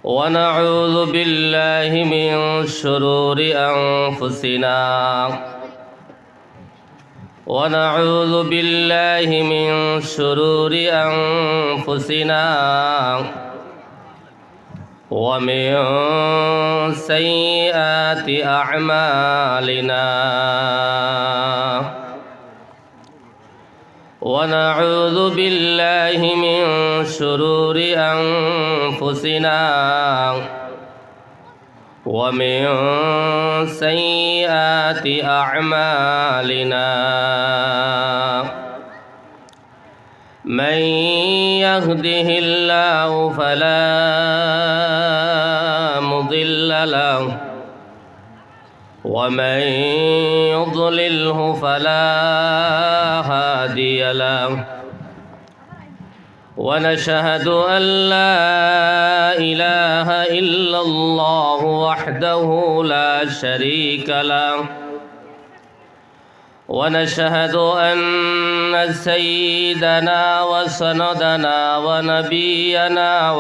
ونعوذ بالله من شرور أنفسنا ونعوذ بالله من شرور أنفسنا ومن سيئات أعمالنا ونعوذ بالله من شرور أنفسنا ومن سيئات أعمالنا من يهده الله فلا مضل له ومن يضلله فلا هادي له ونشهد أن لا إله إلا الله وحده لا شريك له ونشهد أن سيدنا وسندنا ونبينا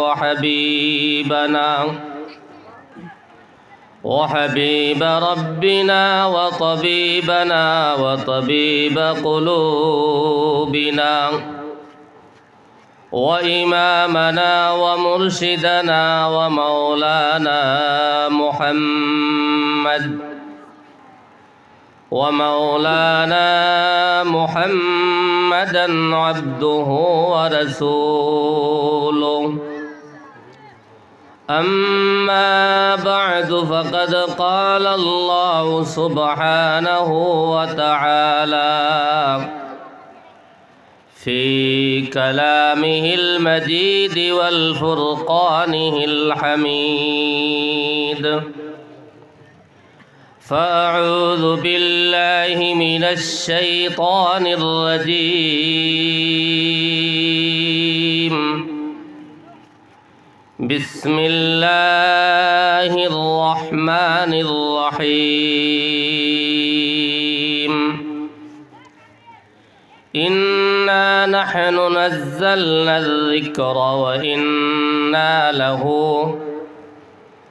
وحبيب ربنا وطبيبنا وطبيب قلوبنا وإمامنا ومرشدنا ومولانا محمدا عبده ورسوله أما بعد فقد قال الله سبحانه وتعالى في كلامه المجيد والفرقانه الحميد فأعوذ بالله من الشيطان الرجيم بسم الله الرحمن الرحيم إنا نحن نزلنا الذكر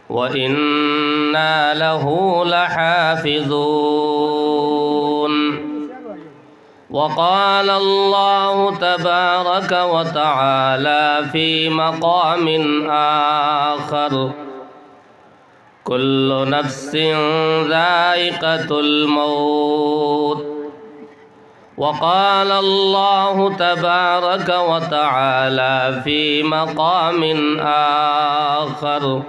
وإنا له لحافظون وقال الله تبارك وتعالى في مقام آخر كل نفس ذائقة الموت وقال الله تبارك وتعالى في مقام آخر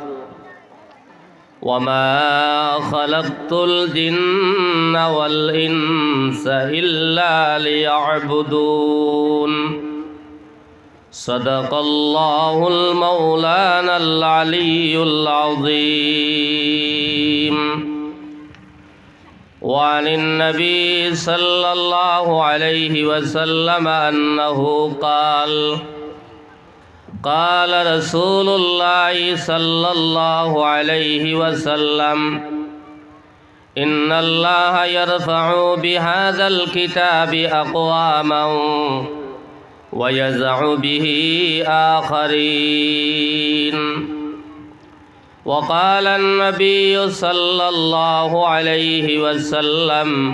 وما خلقت الجن والإنس إلا ليعبدون صدق الله المولانا العلي العظيم وعن النبي صلى الله عليه وسلم أنه قال رسول الله صلى الله عليه وسلم إن الله يرفع بهذا الكتاب أقواما ويزع به آخرين وقال النبي صلى الله عليه وسلم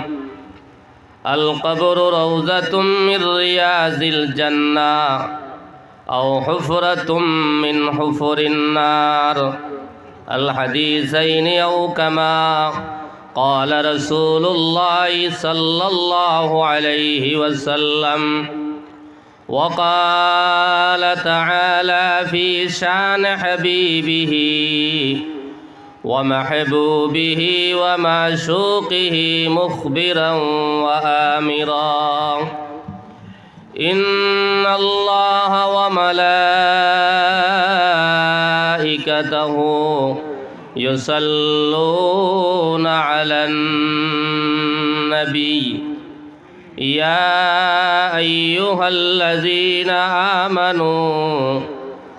القبر روضة من رياض الجنة أو حفرة من حفر النار الحديثين أو كما قال رسول الله صلى الله عليه وسلم وقال تعالى في شان حبيبه ومحبوبه ومعشوقه مخبرا وآمرا إن الله وملائكته يصلون على النبي يا أيها الذين آمنوا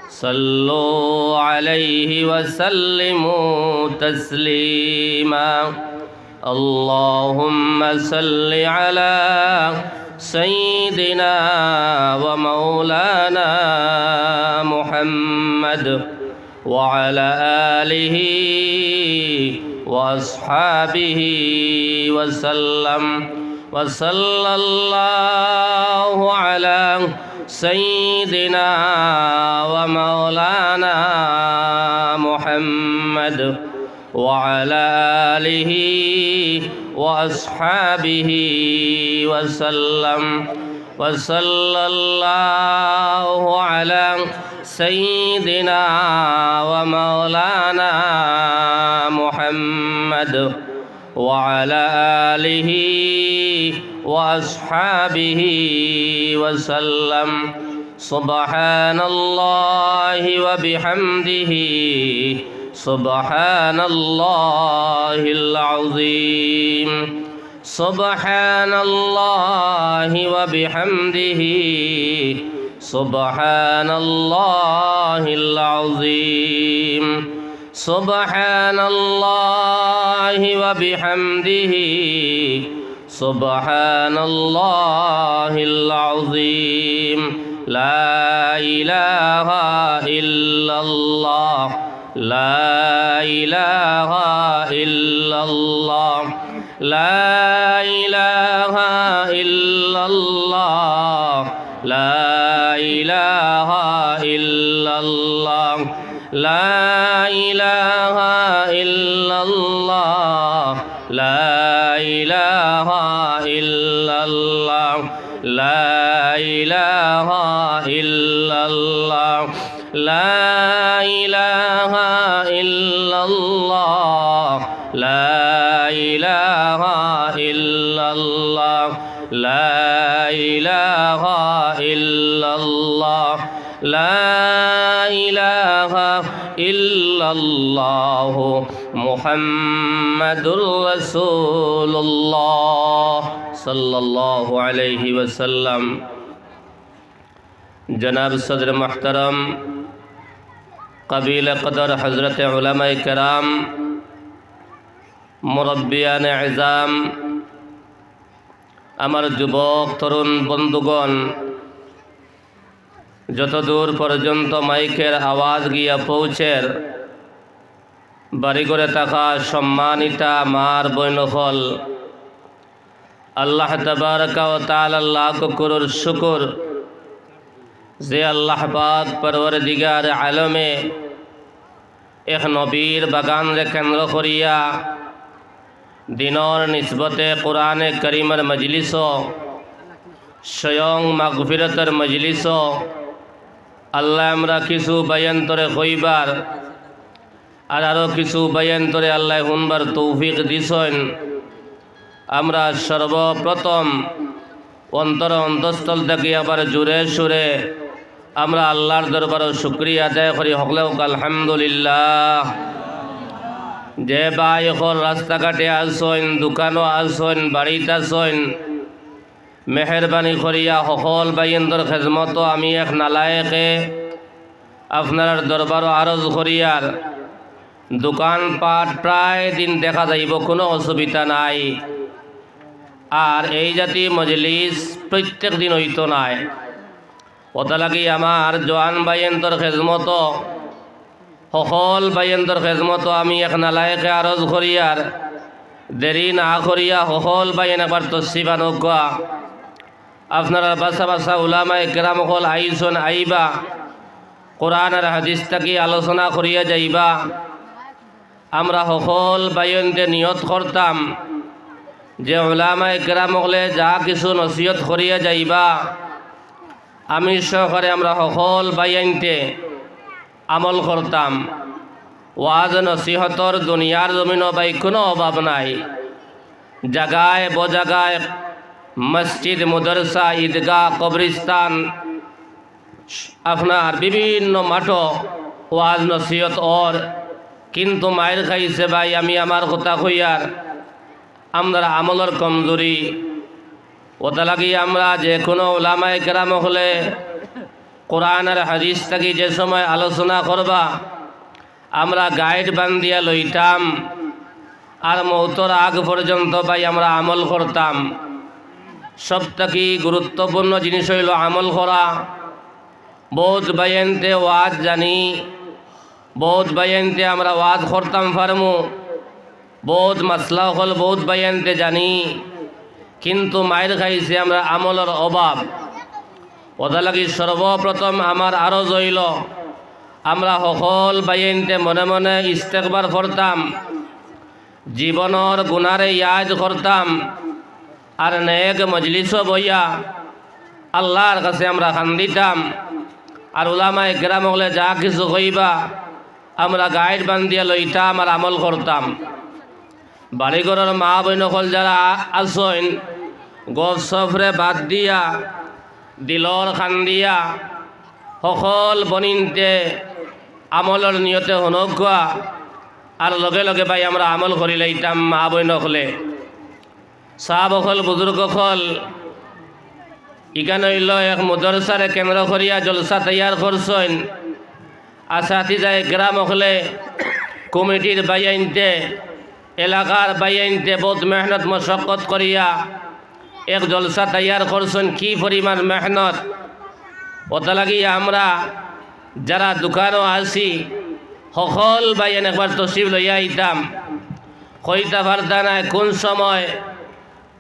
صلوا عليه وسلموا تسليما اللهم صل على سيدنا ومولانا محمد وعلى آله وأصحابه وسلم وصلى الله على سيدنا ومولانا محمد وعلى آله وأصحابه وسلم وصلى الله على سيدنا ومولانا محمد وعلى آله وأصحابه وسلم سبحان الله وبحمده سبحان الله العظيم سبحان الله وبحمده سبحان الله العظيم سبحان الله وبحمده سبحان الله العظيم لا إله إلا الله لا إله إلا الله لا إله إلا الله لا إله إلا الله لا إله إلا الله لا إله إلا الله لا إله إلا الله لا إله إلا الله لا إله إلا الله لا إله إلا الله لا إله إلا الله محمد رسول الله صلى الله عليه وسلم जनाब सदर महतरम कबील कदर हज़रत उलमाए कराम मुरब्बियान इज़ाम आमार जुबक तरुण बंधुगण যত দূর পর্যন্ত মাইকের আওয়াজ গিয়া পৌঁছের বাড়ি করে থাকা সম্মানিতা মার বৈনফল আল্লাহ তাবারকা ওয়া তাআলা লাখ করোড় শুকর যে আল্লাহ পাক পরওয়ারদিগার আলমে এক নবীর বাগান রে কেন্দ্র করিয়া দিনর নিসবতে কোরআনে করিমের মজলিস স্বয়ং মাগফিরতের মজলিস আল্লাহ আমরা কিছু বায়ান্তরে কইবার আর আরও কিছু বায়ান্তরে আল্লাহ শুনবার তৌফিক দিছেন। আমরা সর্বপ্রথম অন্তর অন্তঃস্থল থেকে আবার জোরে সুরে আমরা আল্লাহর দরবারে শুকরিয়া আদায় করি হকলেও আলহামদুলিল্লাহ। যে ভাই এখন রাস্তাঘাটে আসছেন, দোকানও আসছেন, বাড়িতে আসছেন, মেহরবানি করিয়া সকল বাইন্দর খেজমত আমি এক নালায়েকে আপনার দরবারও আরজ করিয়ার দোকানপাট প্রায় দিন দেখা যাইব, কোনো অসুবিধা নাই। আর এই জাতি মজলিস প্রত্যেক দিন হইতো নাই, ওটা লাগি আমার জোয়ান বাইন্দর খেজমত সকল বাইন্দর খেজমত আমি এক নালায়েকে আরজ করিয়ার দেরি না করিয়া সকল বাইন একবার তসিবা নৌকা আপনারা বাসা বাসা উলামায়ে কেরাম সকল আইসন আইবা কোরআন আর হাদিস থাকি আলোচনা করিয়া যাইবা। আমরা সকল বাইনতে নিয়ত করতাম যে উলামায়ে কেরাম সকলে যা কিছু নসিহত করিয়া যাইবা আমি সহকারে আমরা সকল বাইনতে আমল করতাম। ওয়াজ নসিহতর দুনিয়ার জমিন বাই কোনো অভাব নাই। জাগায় বজাগায় মসজিদ, মদরসা, ঈদগাহ, কবরিস্তান, আপনার বিভিন্ন মাঠ ওয়াজ নসিহত ওর, কিন্তু মায়ের খাইছে ভাই আমি আমার কথা কইয়ার আমরা আমলের কমজোরি। ওটা লাগি আমরা যে কোনো উলামায়ে কেরাম হলে কোরআন আর হাদিস থাকি যে সময় আলোচনা করবা আমরা গাইড বান্ধিয়া লইতাম আর মৌতর আগ পর্যন্ত ভাই আমরা আমল করতাম। সবথেকে গুরুত্বপূর্ণ জিনিস হইল আমল করা। বহুত বাইনতে ওয়াজ জানি, বহুত বাইনতে আমরা ওয়াজ করতাম পারমু, বহুত মাসলা হল বহুত বাইনতে জানি, কিন্তু মায়ের খাইছে আমরা আমলের অভাব। ওটা লাগি সর্বপ্রথম আমার আরো হইল আমরা সকল বাইনতে মনে মনে ইস্তেকবার করতাম, জীবনের গুনারে ইয়াদ করতাম, আর নেক মজলিসও বইয়া আল্লাহর কাছে আমরা খান্দিতাম। আর উলামায়ে কেরাম হলে যা কিছু কইবা আমরা গাইড বান্ধিয়া লইতাম আর আমল করতাম। বাড়িঘরের মা বইন হল যারা আসইন গপ সফরে বাদ দিয়া দিলর খান্দিয়া সকল বনিনতে আমলের নিয়তে হনকা আর লগে লগে ভাই আমরা আমল করি লইতাম। মা বইন হলে সাহাব হল বুজুর্গ হল ইখানে হইল এক মদরসারে কেন্দ্র করিয়া জলসা তৈয়ার করছেন। আসাতিজায় গ্রাম হলে কমিটির বাইনতে এলাকার বাইনতে বহুত মেহনত মশক্কত করিয়া এক জলসা তৈয়ার করছেন। কি পরিমাণ মেহনত! ওটা লাগিয়ে আমরা যারা দোকানও আসি সকল বাইন একবার তসিব লইয়া আইতাম, কইতা পারতা না কোন সময়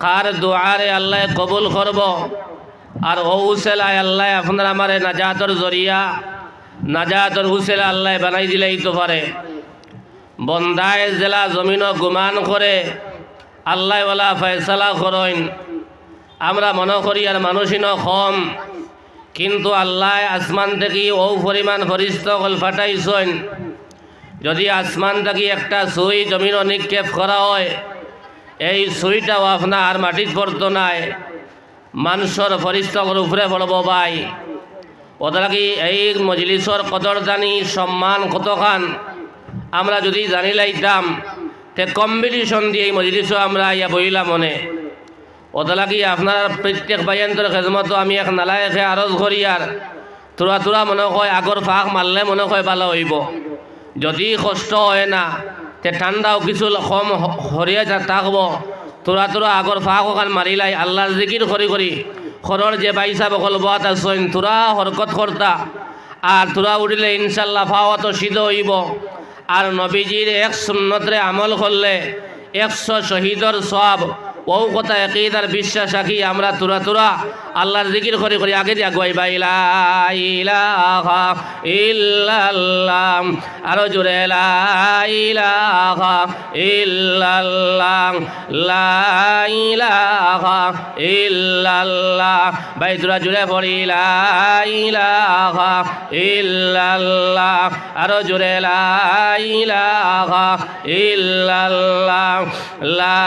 কার দোয়ারে আল্লাহ কবুল করব। আর ও উসেলায় আল্লাহ আপনার আমারে নাজাতর জরিয়া নাজাতর উসেলা আল্লাহ বানাই দিলেই তো পারে। বন্দায় জেলা জমিনও গুমান করে আল্লাহ ওলা ফয়সালা করেন। আমরা মনে করি আর মানুষিন কম, কিন্তু আল্লাহ আসমান থেকে ও পরিমাণ ফরিস্ত কল ফাটাইছেন। যদি আসমান থেকে একটা সুই জমিনও নিক্ষেপ করা হয়, এই সুইটাও আপনার মাটিত পড়তো নাই, মানুষের ফরিস্তর উপরে পড়ব ভাই। ওদের কি এই মজলিসর কদর জানি সম্মান কতখান আমরা যদি জানি লাইতাম, তে কম্পিটিশন দিয়ে এই মজলিসও আমরা ইয়া বইলাম মনে। ওদের কি আপনার প্রত্যেক বাইন্তর খেজমত আমি এক নালায়কে আরজ করি আর তোরা তোরা মনে হয় আগর ফাঁক মারলে মনে হয় ভালো হইব। যদি কষ্ট হয় না তে ঠান্ডাও কিছু কম হরিয়া থাকব। তোরা তোরা আগর ফাঁক ওখান মারিলাই আল্লাহর জিকির করি করি খরর যে বাইসা বকল বাত আসেন তোরা হরকত করতা, আর তোরা উঠিলে ইনশাল্লাহ ফাওয়া তো সিদ্ধ হইব। আর নবীজির এক সুন্নতরে আমল করলে 100 শহীদর সব। ও কথা একইদার বিশ্বাস রাখি আমরা তোরা তোরা আল্লাহর জিকির করে করি আগে দিয়ে আগুয়াইবা লা ইলাহা ইল্লাল্লাহ, আরো জোরে লা ইলাহা ইল্লাল্লাহ, লা ইলাহা ইল্লাল্লাহ। ভাই তোরা জোরে পড়ি লা ইলাহা ইল্লাল্লাহ, আরো জোরে লা ইলাহা ইল্লাল্লাহ, লা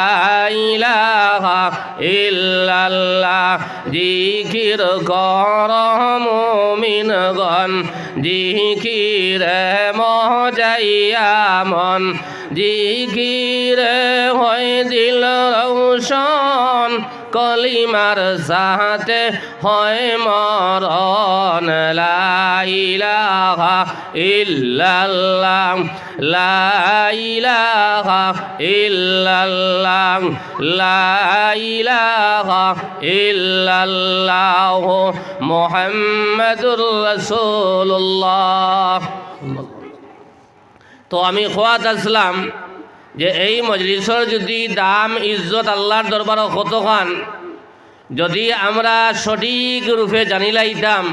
ইলাহা ইল্লাল্লাহ। জিকির কর মুমিনগণ, জিকিরে মজাইয়া মন, জিকিরে হয় দিল রৌশন, কলিমার সাথে হয় মরণ। লা ইলাহা ইল্লাল্লাহ, লা ইলাহা ইল্লাল্লাহ, লা ইলাহা ইল্লাল্লাহ মুহাম্মাদুর রাসূলুল্লাহ। তো আমি খোয়াত আসলাম যে এই মজলিসের যদি দাম ইজ্জত আল্লাহর দরবারও কতখান যদি আমরা সঠিক রূপে জানিলাইতাম,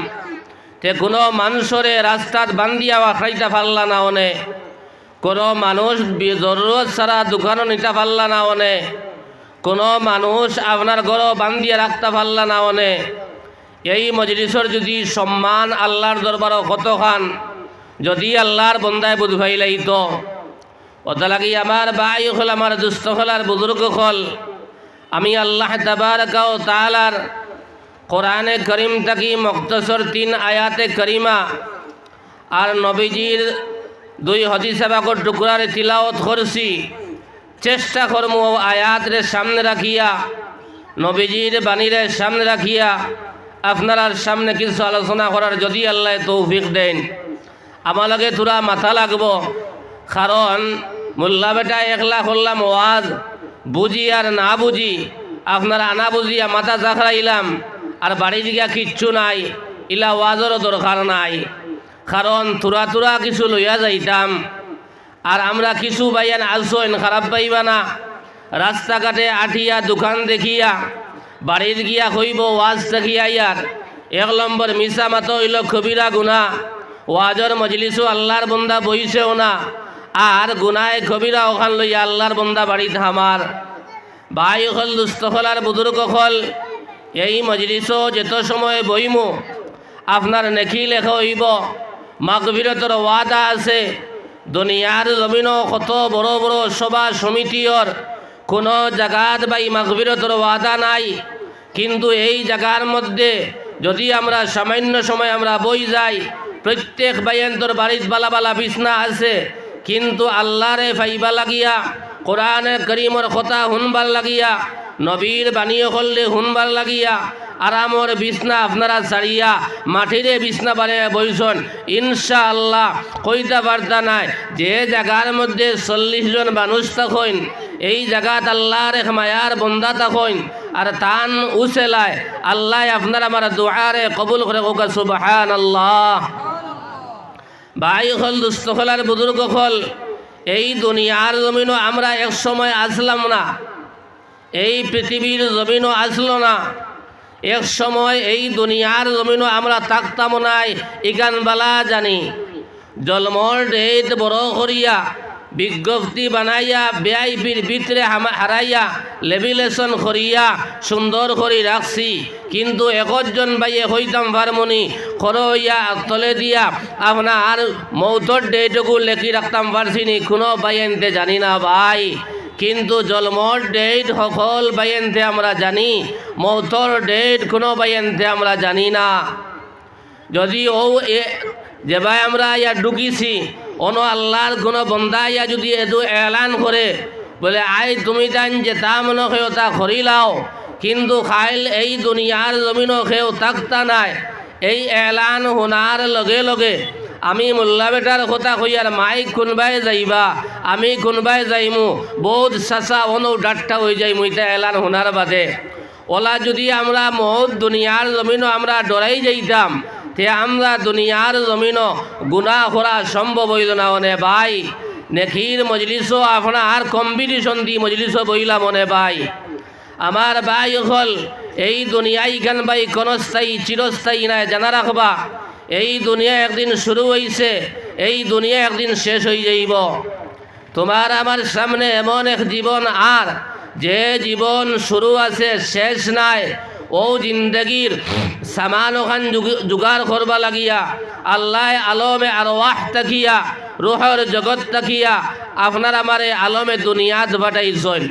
তে কোনো মানুষরে রাস্তাত বান্ধিয়া খাইতে পারলা না অনে, কোনো মানুষ জরুরত ছাড়া দোকানও নিতে পারলা না অনে, কোনো মানুষ আপনার ঘরও বান্ধিয়া রাখতে পারলা না অনে। এই মজলিসের যদি সম্মান আল্লাহর দরবারও কতখান যদি আল্লাহর বন্দায় বুঝ ভাইলাইত। ওটা লাগি আমার ভাই হল, আমার দুস্থ হল, আর বুজুর্গ হল, আমি আল্লাহ তাবারক ওয়া তাআলার কোরআনে করিম থাকি মুক্তসর 3 আয়াতে করিমা আর নবীজির 2 হাদিস পাকের টুকরারে তিলাওয়াত করছি। চেষ্টা করমু আয়াতরে সামনে রাখিয়া, নবীজির বাণীরে সামনে রাখিয়া আপনার সামনে কিছু আলোচনা করার যদি আল্লাহ তৌফিক দেন। আমার লগে তোরা মাথা লাগবো, কারণ মোল্লা বেটা একলা করলাম ওয়াজ বুঝি আর না বুঝি আপনারা আনা বুঝিয়া মাথা চাকরাইলাম আর বাড়ির গিয়া কিচ্ছু নাই, ইলা ওয়াজেরও দরকার নাই। কারণ তুরা তুরা কিছু লইয়া যাইতাম। আর আমরা কিছু বাইয়ান আসইন, খারাপ পাইবা না, রাস্তাঘাটে আঠিয়া দোকান দেখিয়া বাড়ির গিয়া কইব ওয়াজ দেখিয়া ইয়ার 1 নম্বর মিশা মাত হইল কবিরা গুনা। ওয়াজর মজলিসও আল্লাহর বন্দা বইছেও না, আর গুনায় কবিরা ওখান লইয়া আল্লাহর বন্দা বাড়িতে আমার। ভাই হল দুস্থ হল আর বুজুর্গ হল, এই মজলিসও যেত সময় বইমু আপনার নেকি লেখা হইব, মাগফিরতর ওয়াদা আছে। দুনিয়ার জমিনও কত বড় বড় সভা সমিতির কোনো জায়গাত বাই মাগফিরতর ওয়াদা নাই, কিন্তু এই জায়গার মধ্যে যদি আমরা সামান্য সময় আমরা বই যাই, প্রত্যেক বাইন্তর বাড়িত বালা বালা বিছনা আছে, কিন্তু আল্লাহরে ফাইবা লাগিয়া কোরআনে করিমর কথা শুনবার লাগিয়া নবীর বাণীও করলে শুনবার লাগিয়া আরামর বিছনা আপনারা ছাড়িয়া মাটিরে বিছনা বানিয়ে বইছন, ইনশাআল্লাহ কইতা বার্তা নাই যে জায়গার মধ্যে 40 জন মানুষ থাকেন, এই জায়গাত আল্লাহর এক মায়ার বন্দা থাকেন, আর তান উসেলায় আল্লাহ আপনার আমার দোয়ারে কবুল করে কোকা সুবহানাল্লাহ। ভাই হল দুস্থ হল আর বুজুর্গ হল, এই দুনিয়ার জমিনও আমরা এক সময় আসলাম না, এই পৃথিবীর জমিনও আসলো না, এক সময় এই দুনিয়ার জমিনও আমরা থাকতাম নাই, ইগান বালা জানি। জন্মর ডেট বড় করিয়া বিজ্ঞপ্তি বানাইয়া ভিআইপির ভিতরে হারাইয়া লেবিলেশন করিয়া সুন্দর করে রাখছি, কিন্তু একজন ভাইয়ে হইতাম পারমনি করইয়া তলে দিয়া আপনার মৌতর ডেটকু লেখি রাখতাম পারছিনি, কোনো বাইনতে জানি না ভাই। কিন্তু জন্মর ডেট সকল বাইনতে আমরা জানি, মৌতর ডেট কোনো বাইনতে আমরা জানি না। যদি যে ভাই আমরা ইয়া ঢুকিছি অন আল্লাহর কোনো বন্দা ইয়া যদি এদু এলান করে বলে আই তুমি জান যে তা মনে খেয়েও তা করিলাও, কিন্তু খাইল এই দুনিয়ার জমিনও খেয়েও থাকতা নাই, এই এলান শোনার লগে লগে আমি মোল্লা বেটার কথা কইয়ার মাইক কোনবাই যাইবা, আমি কোনবাই যাইমু, বহুত চাচা অনু ডাট্টা হয়ে যাইমু এটা এলান শোনার বাদে। ওলা যদি আমরা মহৎ দুনিয়ার জমিনও আমরা ডরাই যাইতাম, তে আমরা দুনিয়ার জমিনও গুনাহ করা সম্ভব হইল না মনে ভাই। নেকির মজলিসও আপনার কম্পিটিশন দি মজলিসও বইলা মনে ভাই। আমার ভাই হল এই দুনিয়ায় গান ভাই ক্ষণস্থায়ী চিরস্থায়ী নাই, জানা রাখবা এই দুনিয়া একদিন শুরু হইছে, এই দুনিয়া একদিন শেষ হয়ে যাইব। তোমার আমার সামনে এমন এক জীবন, আর যে জীবন শুরু আছে শেষ নাই, ও জিন্দগির সামান ওখান জুগাড় করবা লাগিয়া আল্লাহ আলমে আরওয়াহ তাকিয়া রুহর জগৎ তাকিয়া আপনার আমারে আলমে দুনিয়াত বাটাইছেন।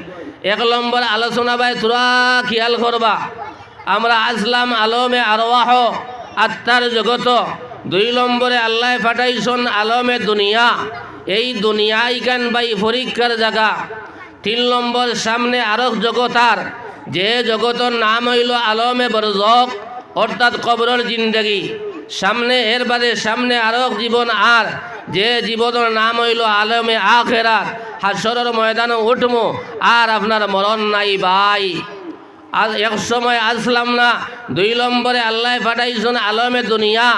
1 নম্বর আলোচনা ভাই তোরা খেয়াল করবা, আমরা আসলাম আলমে আরওয়াহ আত্মার জগত। 2 নম্বরে আল্লাহ পাঠাইছেন আলমে দুনিয়া, এই দুনিয়া ইগান ভাই পরীক্ষার জায়গা। 3 নম্বর সামনে আরক জগতার, যে জগতের নাম হইল আলমে বরজক অর্থাৎ কবরের জিন্দগি। সামনে এর বাদে সামনে আরক জীবন, আর যে জীবনের নাম হইল আলমে আখেরাত, হাসরের ময়দানে উঠমু আর আপনার মরণ নাই ভাই। আর এক সময় আসলাম না। 2 নম্বরে আল্লাহ পাঠাইছেন আলমে দুনিয়া,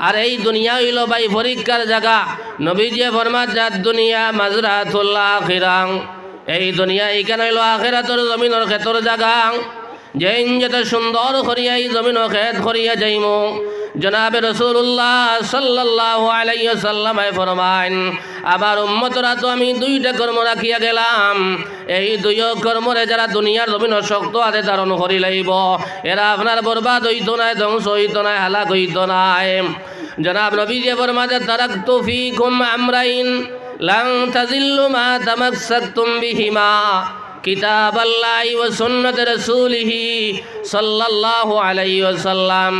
আর এই দুনিয়া হইল ভাই পরীক্ষার জায়গা। নবীজি ফরমাত জাত দুনিয়া মাজরাতুল আখিরাহ, এই দুনিয়া এইখানে হইল আখিরাতের জমিনের ক্ষেতর জায়গা। যেন যেতে সুন্দর করিয়া এই জমিন খেত করিয়া যাইমু। জনাবে রাসূলুল্লাহ সাল্লাল্লাহু আলাইহি ওয়াসাল্লাম ফরমাইন, আবার উম্মতরা তো আমি 2টা কর্ম রাখিয়া গেলাম, এই 2 কর্মরে যারা দুনিয়ার জমিন শক্ত হাতে ধারণ করি লাইব, এরা আপনার বরবাদ হইত নাই, ধ্বংস হইত নাই, হালাক হইত নাই। জনাব নবীজি ফরমাতে তারাকতু ফীকুম আমরাইন লান তাজিল্লু মা তামাসসাকতুম বিহিমা কিতাবাল্লাহি ওয়া সুন্নাত রাসূলিহি সাল্লাল্লাহু আলাইহি ওয়াসাল্লাম।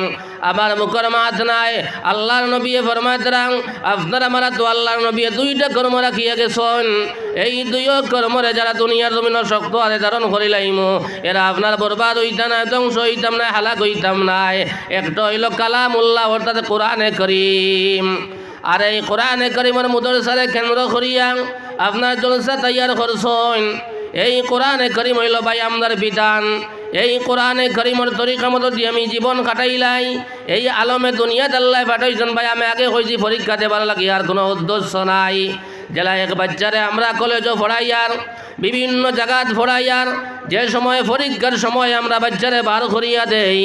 আবার মুকরমাত নাই আল্লাহর নবী ফরমাতরাং আপনারা মারা তো আল্লাহর নবী 2টা কর্ম রাখিয়া গেছেন, এই 2 কর্মরে যারা দুনিয়ার জমিন শক্ত হাতে ধারণ করিলাইমু, এরা আপনার বরবাদ হইতাম না, ধ্বংস হইতাম না, হালাক হইতাম নাই। একটা হইল কালামুল্লাহ অর্থাৎ কোরআনে করিম, আর এই কোরআনে করিমের মুদরসারে কেন্দ্র করিয়া আপনার জলসা তৈয়ার করছেন। এই কোরআনে করিম হইল ভাই আমদার বিধান, এই কোরআনে করিমর তরিকা মতো দিয়ে আমি জীবন কাটাইলাই। এই আলমে দুনিয়াত আল্লাহ পাঠাইছেন ভাই। আমি আগে হয়েছি পরীক্ষা দেবার লাগি, আর কোনো উদ্দেশ্য নাই। জেলা এক বাচ্চারে আমরা কলেজও পড়াইয়ার, বিভিন্ন জায়গাত পড়াইয়ার। যে সময় পরীক্ষার সময় আমরা বাচ্চারে বার করিয়া দেই,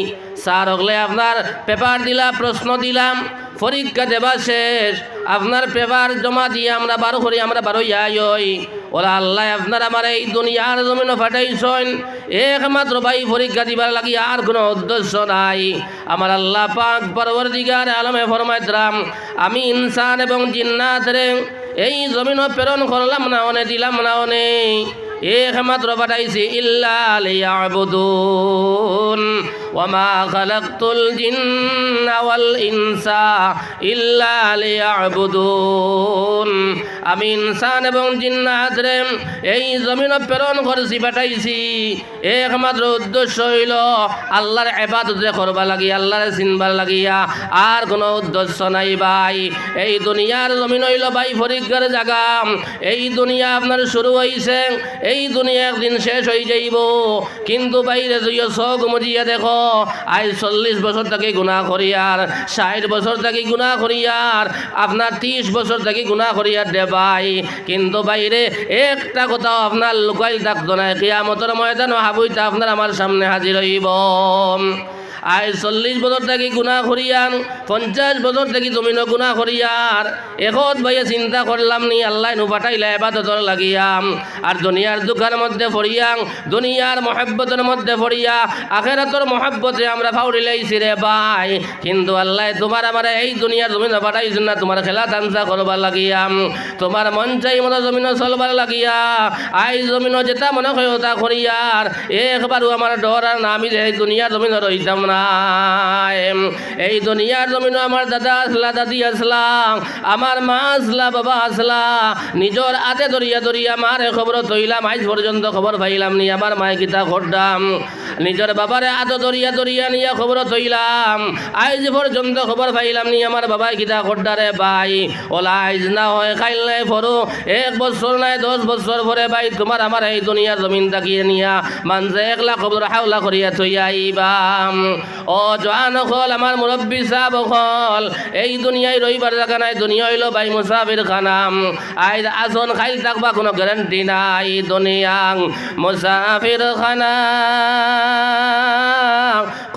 স্যার হলে আপনার পেপার দিলাম, প্রশ্ন দিলাম, পরীক্ষা দেবা শেষ, আপনার পেপার জমা দিয়ে আমরা বার করি, আমরা বারো যাই। ওরা আল্লাহ আপনার আমার এই দুনিয়ার জমিন ফাটাইছেন একমাত্র ভাই পরীক্ষা দিবার লাগি, আর কোনো উদ্দেশ্য নাই। আমার আল্লাহ পাক পরবর্তীকার আলমে ফরমাইতরাম, আমি ইনসান এবং জিন্নাতরে এই জমিন প্রেরণ করলাম না অনে, দিলাম না অনে, একমাত্র পাঠাইছি ইল্লা লিয়াবুদুন ওয়া মা খালাকতুল জিন্না ওয়াল ইনসা ইল্লা লিয়াবুদুন। আমি ইনসান এবং জিন্নাতরে এই জমিন প্রেরণ করছি, পাঠাইছি একমাত্র উদ্দেশ্য হইল আল্লাহর ইবাদত করবা লাগিয়া, আল্লাহর চিনবার লাগিয়া, আর কোনো উদ্দেশ্য নাই ভাই। এই দুনিয়ার জমিন হইল ভাই পরীক্ষার জায়গা। এই দুনিয়া আপনার শুরু হইছে, এই দুনিয়া একদিন শেষ হয়ে যাইব। কিন্তু বাইরে তুইও চোখ মজিয়া দেখো, আজ 40 বছর থেকে গুনাহ করিয়ার, 60 বছর থেকে গুনাহ করিয়ার, আপনার 30 বছর থেকে গুনাহ করিয়ার দে ভাই। কিন্তু বাইরে একটা কথাও আপনার লুকাইল থাকতো না, কিয়ামতের ময়দান হাবুইটা আপনার আমার সামনে হাজির হইব। আজ 40 বছর থেকে গুনাহ করিয়ান, 50 বছর থেকে জমিনও গুনাহ করিয়ার, এখন ভাইয়া চিন্তা করলাম নি আল্লাহ নু পাঠাইলা ইবাদতর লাগিয়াম, আর দুনিয়ার দুঃখের মধ্যে পড়িয়াং, দুনিয়ার মহব্বতের মধ্যে পড়িয়া আখেরাতর মহব্বতে আমরা ফাউরি লাইছি রে ভাই। কিন্তু আল্লাহ তোমার আমার এই দুনিয়ার জমিন পাঠাইছেন না তোমার খেলা তামসা করবার লাগিয়াম, তোমার মন চাই মতো জমিনও চলবার লাগিয়া। আই জমিনও যেটা মনে হয় ওটা করিয়ার, একবারও আমার ডর আর না, আমি এই দুনিয়ার জমিন রইতাম না। এই দুনিয়ার জমিনও আমার দাদা আসলা, দাদি আসলা, আমার মা আসলা, বাবা আসলা, নিজের হাতে ধরিয়া ধরিয়া মারে খবর তৈলাম, আজ পর্যন্ত খবর পাইলাম নি আমার মায়ে কিতা করতাম। নিজের বাবারে হাতে ধরিয়া ধরিয়া নিয়ে খবর তৈলাম, আজ পর্যন্ত খবর পাইলাম নি আমার বাবাই কিতা করতারে ভাই। ওলা আজ না হয় খাইল নাই পড়ো, 1 বছর নাই 10 বছর পরে ভাই তোমার আমার এই দুনিয়ার জমিন তাকিয়ে নিয়া মানছে 1 লাখ খবর হাওলা করিয়া থইয়া আইবাম। ও জওয়ান হল, আমার মুরব্বী সাহেব হল, এই দুনিয়ায় রইবার জায়গা নাই, দুনিয়া হইল ভাই মুসাফির খানাম। আজ আসন খাইল থাকবা কোনো গ্যারান্টি নাই, দুনিয়াং মুসাফির খানা,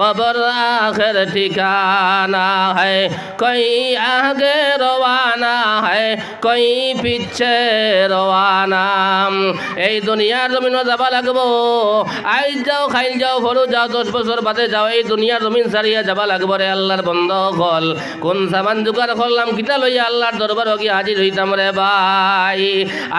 কবর আখের ঠিকানা है, कोई आगे रवाना है, कोई পিছে রওয়ানা। এই দুনিয়ার জমিন যাবা লাগবো, আইজ যাও খাইল যাও ফরু যাও, 10 বছর বাদে যাও, এই দুনিয়ার জমিন ছাড়িয়া যাবা লাগবো রে আল্লাহর বন্ধ হল। কোন সামান জোগাড় করলাম কিতা লইয়া আল্লাহর দরবার গিয়ে হাজির হইতাম রে ভাই।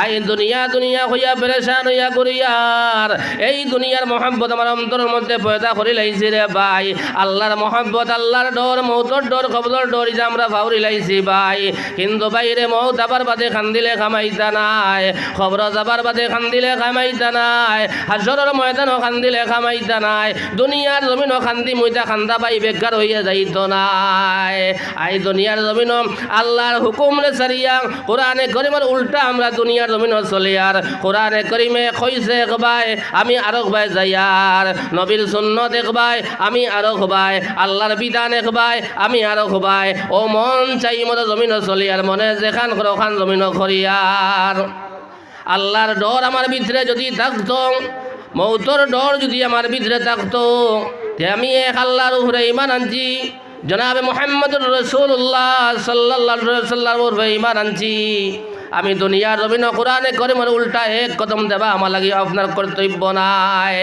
আই দুনিয়া দুনিয়া হইয়া পেরেশান হইয়া করিয়ার, এই দুনিয়ার মহব্বত আমার অন্তরের মধ্যে পয়দা করি লাইছি রে ভাই। আল্লাহর মহব্বত, আল্লাহর ডর, মৌতর ডর, কবরের ডর যে আমরা ফাউরি লাইছি ভাই। কিন্তু বাইরে মৌত আবার বাদে খান্দিলে খামাইতা নাই, খবর যাবার বাদে খান্দিলে খামাইতা নাই, হাসরের ময়দানও খান্দিলে খামাইতা নাই, দুনিয়ার জমিনও খান্দি মুইতা খান্দা পাই বেকার হইয়া যাইত নাই। আই দুনিয়ার জমিন আল্লাহর হুকুম রে সারিয়া কোরআনে করিমের উল্টা আমরা দুনিয়ার জমিন চলে, আর কোরআনে করিমে কইছে একবাই আমি আরক ভাই যাইয়ার, নবীর সুন্নত একবাই আমি আরক ভাই, আল্লাহর বিধান একবাই আমি আরক ভাই। ও মন চাই মতো জমিন চলি, আর মনে যেখান ওখান জমিন করিয়ার। আল্লাহর ডর আমার ভিতরে যদি থাকতো, মৌতর ডর যদি আমার ভিতরে থাকতো, তে আমি এক আল্লাহর উপরে ঈমান আনছি, জনাবে মুহাম্মদুর রাসূলুল্লাহ সাল্লাল্লাহু আলাইহি ওয়াসাল্লাম উপরে ঈমান আনছি। আমি দুনিয়ার জমিন কোরআনে করিমের উল্টা এক কদম দেবা আমার লাগি আপনার কর্তব্য নাই।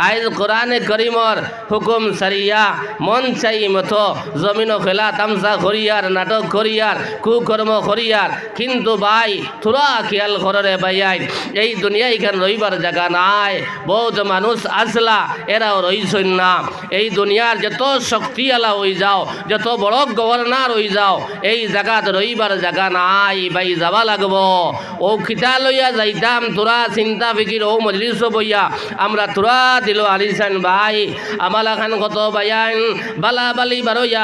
আইজ কোরআনে করিমর হুকুম সারিয়া মন চাই মতো জমিন খেলা তামসা করিয়ার, নাটক করিয়ার, কুকর্ম করিয়ার। কিন্তু ভাই তোরা খেয়াল করে ভাইয়াই, এই দুনিয়া এখানে রইবার জায়গা নাই। বহুত মানুষ আসলা, এরাও রইছেন না। এই দুনিয়ার যত শক্তিওয়ালা হয়ে যাও, যত বড় গভর্নর হয়ে যাও, এই জায়গাত রইবার জায়গা নাই ভাই, যাবা লাগব। ও খিতা লইয়া যাইতাম তোরা চিন্তা ফিকির, ও মজলিস বইয়া আমরা তোরা দিল আলিসান ভাই আমালা খান কত বায়ান বালা বালি বারোয়া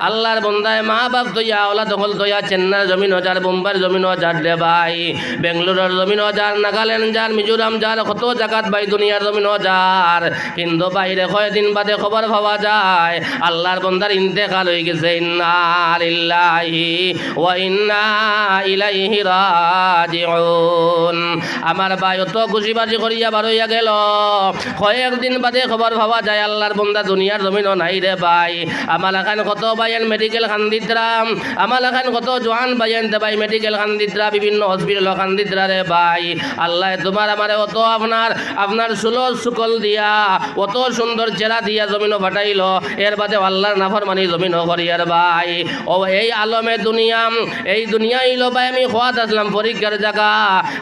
আল্লাহর বন্দায় মা বাপ তৈয়া ওলা দখল তৈয়া চেন্নাই জমিন হাজার বোম্বার জমিন হাজার দে ভাই বেঙ্গলোরের জমিন হাজার নাগাল্যান্ড যার মিজোরাম যার কত জায়গাত ভাই দুনিয়ার জমিন হাজার কিন্তু বাইরে কয়দিন বাদে খবর পাওয়া যায় আল্লাহর বন্দার ইন্তেকাল হয়ে গেছে ইন্না লিল্লাহি ওয়া ইন্না ইলাইহি রাজিউন আমার ভাই অত খুশিবাজি করিয়া বারইয়া গেল কয়েকদিন বাদে খবর পাওয়া যায় আল্লাহর বন্দা দুনিয়ার জমিনও নাই রে ভাই আমার এখান কত ভাইয়ের মেডিকেল খান্দিতরাম আমার এখান কত জোয়ান ভাইয়েন ভাই মেডিকেল খান্দিতরা বিভিন্ন হসপিটাল খান্দিতরা রে ভাই আল্লাহ তোমার আমারে অত আপনার সুলল সুকল দিয়া অত সুন্দর চেরা দিয়া জমিনও ফাটাইল এর বাদে আল্লাহর নাফরমানি জমিনও করিয়ার ভাই ও এই আলমে এই দুনিয়া ইলো ভাই আমি খোয়াত আসলাম পরীক্ষার জায়গা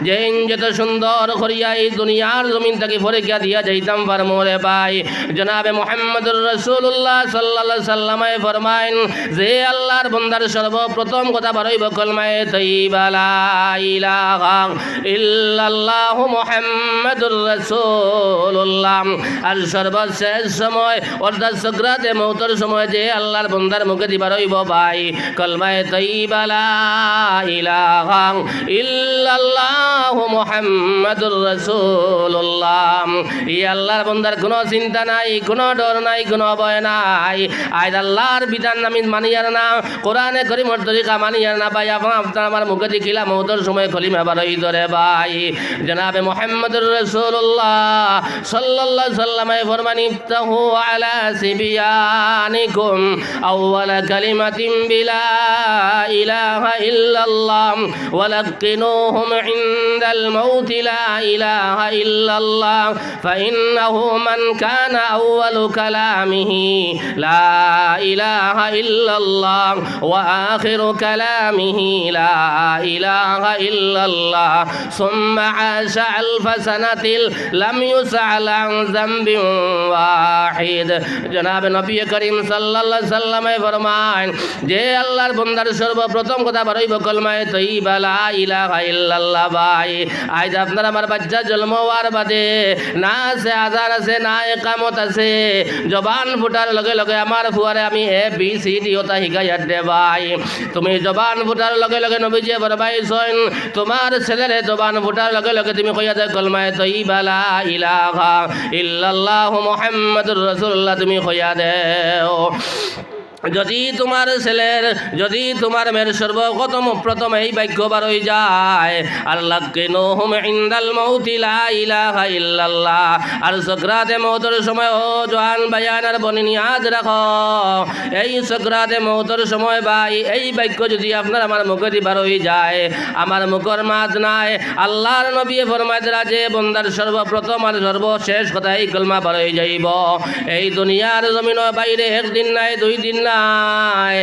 যে যত সুন্দর করিয়া এই দুনিয়ার জমিন থেকে পরীক্ষা দিয়া যাইতাম পারমো রে ভাই জনাবে মুহাম্মদুর রাসূলুল্লাহ সাল্লাল্লাহু সাল্লামে ফরমাইন যে আল্লাহর বান্দার সর্বপ্রথম কথা বারইব কলমায়ে তাইয়্যিবা লা ইলাহা ইল্লাল্লাহু মুহাম্মাদুর রাসূলুল্লাহ আর সর্বশেষ সময় অর্থাৎ সাকরাতে মওতের সময় যে আল্লাহর বান্দার মুখে দিবার হইব ভাই কলমায়ে তাইয়্যিবা লা ইলাহা ইল্লাল্লাহু মুহাম্মাদুর রাসূলুল্লাহ এই আল্লাহর বান্দার কোনো চিন্তা নাই কোনো ডর নাই কোনো ভয় নাই আজ আল্লাহর বিধান আমি মানিয়ার না কোরআনে করিমের তরিকা মানিয়ার না ভাই আপনার আমার মুখে দেখিলা মওতের সময় কলিমা বারই ধরে ভাই জনাবে মুহাম্মদুর রাসূলুল্লাহ সাল্লাল্লাহু সাল্লামে ফরমান ইফতাহু আলা সিবিয়ানিকুম আউওয়ালা কালিমাতিন বিলা ইলাহা ইল্লাল্লাহ ওয়ালাকিনুহুম ইনদাল মাউতি লা ইলাহা ইল্লাল্লাহ ফাইন্নাহু মান কানা আউওয়ালু কালামিহি লা ইলাহা ইল্লাল্লাহ ওয়া আখিরু কালামিহি লা ইলাহা ইল্লাল্লাহ সুম্মা আশা আলফা সানাতিল লাম ইউসআল আন যামবিন ওয়াহিদ জনাব নবী করিম সাল্লাল্লাহু আলাইহি সাল্লামে ফরমান যে আল্লাহর বান্দার সর্বপ্রথম কথা বারইব কলমায়ে তাইয়্যিবা লা ইলাহা ইল্লাল্লাহ ভাই আজ আপনার আমার বাচ্চা জন্ম হওয়ার বাদে না আছে আজান আছে না একামত আছে জবান ফুটার লগে লগে আমার ফুয়ারে আমি ABCD ওটা শিকাইয়ার দে ভাই তুমি জবান ফুটার লগে লগে নবীজি ফরমাইছেন তোমার ছেলের জবান ফুটার লগে লগে তুমি কইয়া যায় কলমায়ে তাইয়্যিবা লা ইলাহা ইল্লাল্লাহু মুহাম্মাদুর রাসূলুল্লাহ তুমি কইয়া দেও যদি তোমার ছেলের যদি তোমার মেয়ের সর্বপ্রথম এই বাক্য বার হয়ে যায় আল্লাহ কিনুহুম ইনদাল মাউতি লা ইলাহা ইল্লাল্লাহ আর সাকরাতে মওতের সময় ও জওয়ান বায়ান আর বনিনি আজ রাখো এই সাকরাতে মওতের সময় ভাই এই বাক্য যদি আপনার আমার মুখে দি বার হয়ে যায় আমার মুখের মাঝ নাই আল্লাহর নবী ফরমাইতরা যে বান্দার সর্বপ্রথম আর সর্বশেষ কথা এই কলমা বার হয়ে যাইব এই দুনিয়ার জমিনের বাইরে একদিন নাই দুই দিন নাই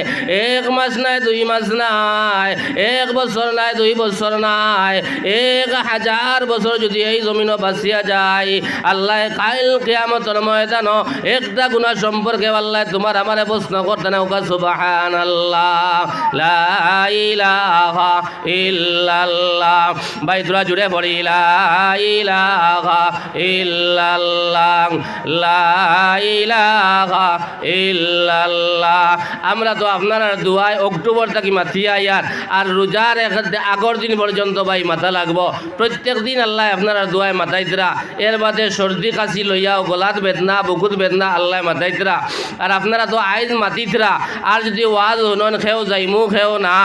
এক মাস নাই দুই মাস নাই এক বছর নাই দুই বছর নাই 1000 বছর যদি এই জমিন বাঁচিয়া যায় আল্লাহ কাল কিয়ামতের ময়দানে একটা গুনাহ সম্পর্কে আল্লাহ তোমার আমারে প্রশ্ন করতে না ওকা সুবহানাল্লাহ লা ইলাহা ইল্লাল্লাহ ভাই তোরা জুড়ে পড়ি লা ইলাহা ইল্লাল্লাহ লা ইলাহা ইল্লাল্লাহ আমরা তো আপনার দোয়ায় অক্টোবর থেকে মাতিয়া ইয়ার আর রোজার আগর দিন পর্যন্ত ভাই মাথা লাগবো প্রত্যেক দিন আল্লাহ আপনার দোয়ায় মাথাইতরা এর বাদে সর্দি কাশি লইয়াও গলাত বেদনা বুকুত বেদনা আল্লাহ মাথাইতরা আর আপনারা তো আইজ মাতিতরা আর যদি ওয়াজ হনন খেও যাইমু খেও না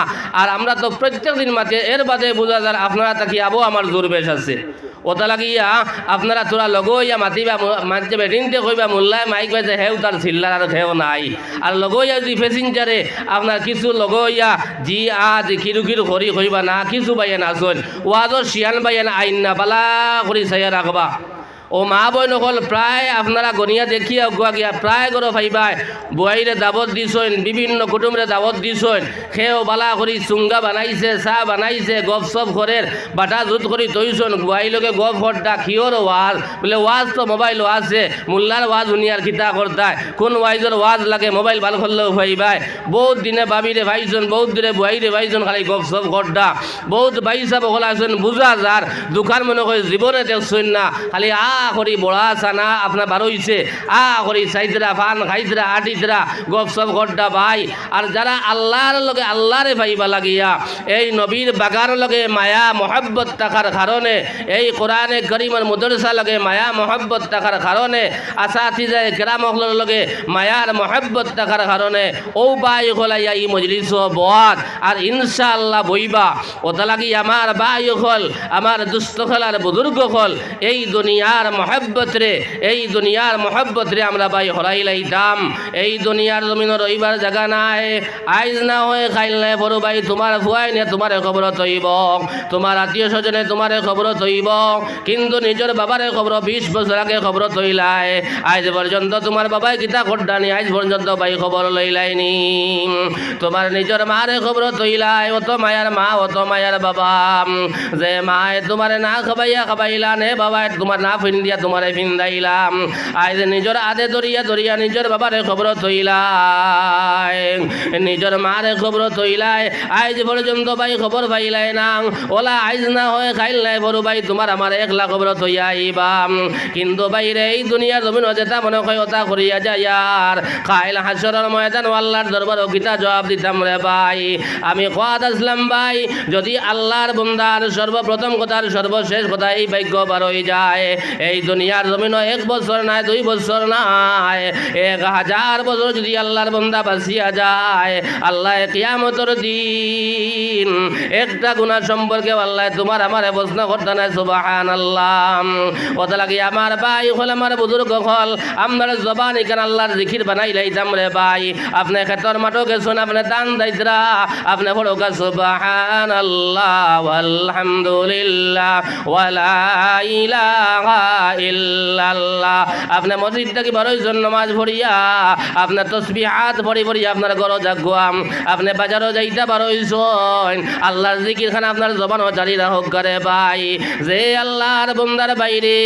আর আমরা তো প্রত্যেক দিন মাতি এর বাদে বোঝা যায় আপনারা তাকি আবো আমার জোর বেশ আছে ওটা লাগিয়া আপনারা তোরা লগইয়া মাতিবা মানতে বেটিনতে কইবা মোল্লায় মাইক বাজে হেউ তার চিল্লার আর খেও নাই আর লগইয়া যদি প্যাসেঞ্জারে আপনার কিছু লগইয়া জি আজ কিরু কিরু করি কইবা না কিছু বাইয়া আসন ওয়াজর শিয়ান বাইয়া আইন না বালা করি চাইয়া রাখবা ও মা বই নকল প্রায় আপনারা গনিয়া দেখিয়া গুয়া গিয়া প্রায় গরো ফাইবাই বুয়াইরে দাবত দিছেন বিভিন্ন কুটুমরে দাবত দিছেন খেও বালা করি চুঙ্গা বানাইছে চাহ বানাইছে গপ সপ করে বাটা জুত করি তৈছেন বুয়াইলকে গপ হরটা খিওর ওয়াজ বলে ওয়াজ তো মোবাইল আছে মোল্লার ওয়াজ উনিয়ার খিতা করতায় কোন ওয়াইজর ওয়াজ লাগে মোবাইল ভাল করলেও ফাইবাই বহুত দিনে বাবিরে ভাইছেন বহুত দিনে বুয়াইরে ভাইছেন খালি গপ সপ করটা বহুত বাইসা বকল আছেন বুঝা যার দোকান মনে করে জীবনে দেখছেন না খালি করি বড়া সানা আপনার বার হইছে করি সাইদরা ফান খাইদরা আটিদরা গপসপ গড্ডা ভাই আর যারা আল্লাহর লগে আল্লাহরে ভাইবা লাগিয়া এই নবীর বাগার লগে মায়া মহব্বত থাকার কারণে এই কোরআনে করিমের মুদরসা লগে মায়া মহব্বত থাকার কারণে আসাতিজায়ে কেরামহলর লগে মায়ার মহব্বত থাকার কারণে ও বাই হলাইয়া ই মজলিস বয়াত আর ইনশাআল্লাহ বইবা ওটা লাগি আমার বাই হল আমার দুস্থ হলার বুজুর্গ হল এই দুনিয়ার মহব্বত রে এই দুনিয়ার মহব্বত রে আমরা বাই হরাই লাইতাম এই দুনিয়ার জমিন রইবার জায়গা নাই আইজ না হয়ে খাইল নাই বড় ভাই তোমার ভুয়াই নে তোমার খবর তৈব তোমার আত্মীয় স্বজনে তোমার খবর তৈব কিন্তু নিজের বাবারে খবর 20 বছর আগে খবর তৈলাই আজ পর্যন্ত তোমার বাবাই গীতা খোড্ডানি আজ পর্যন্ত ভাই খবর লইলাইনি তোমার নিজের মারে খবর তৈলাই অত মায়ার মা অত মায়ার বাবা যে মায় তোমারে না খাবাইয়া খাবাইলা নে বাবা তোমার না ফিন্দিয়া তোমারে ফিন্দাইলাম আজ নিজের আদে দরিয়া দরিয়া নিজের বাবারে খবর তৈলাই নিজের মারে খবর তৈলাই আজ পর্যন্ত ভাই খবর পাইলাই না ওলা আইজ না হয়ে খাইল নাই বড় ভাই তোমার আমার 1 লাখ খবর তৈয়া আইবা কিন্তু বাইরে এই দুনিয়ার জমিন যেটা মনে হয় ওটা করিয়া যায় আর খাইল হাসরের ময়দান আল্লাহর দরবারে গীতা জবাব দিতাম রে ভাই আমি কোয়াদ আসলাম ভাই যদি আল্লাহর বান্দার সর্বপ্রথম কথার সর্বশেষ কথা এই ভাগ্য বার হয়ে যায় এই দুনিয়ার জমিন 1 বছর নাই 2 বছর নাই 1000 বছর যদি আল্লাহর বান্দা বাঁচিয়া যায় আল্লাহ কিয়ামতের দিন একটা গুনাহ সম্পর্কে আল্লাহ তোমার আমার প্রশ্ন করতে না সুবহানাল্লাহ ওটা লাগি আমার ভাই হল আমার বুজুর্গ হল আমার জবান এখানে আল্লাহর জিকির বানাই লাইতাম রে ভাই আপনি খেতর মাঠো গেছেন আপনি দান দাইতরা আপনি বড় সুবহানাল্লাহ আলহামদুলিল্লাহ ওয়ালা ইলাহা ইল্লাল্লাহ আপনি মসজিদ থেকে বড়ইজন নামাজ পড়িয়া আপনার তসবিহাত পড়ি পড়ি আপনার ঘর জাগুয়াম আপনি বাজারও যাইতে বড়ইজন আল্লাহর জিকির খানা আপনার জবানও জারি রাখক করে ভাই যে আল্লাহর বান্দার বাইরে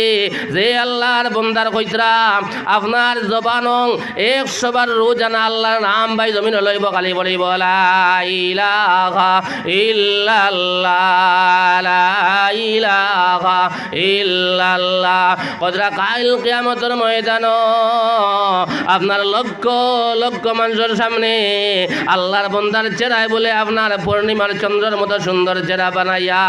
যে আল্লাহর বান্দার কইতরা আপনার জবানও 100 বার রোজানা আল্লাহর নাম ভাই জমিন লইব খালি বলিব লা ইলাহা ইল্লাল্লাহ লা ইলাহা ইল্লাল্লাহ কদরা কাল কিয়ামতের ময়দান আপনার লক্ষ লক্ষ মানুষের সামনে আল্লাহর বান্দার চেহারায় বলে আপনার পূর্ণিমার চন্দ্রের মতো সুন্দর চেহারা বানাইয়া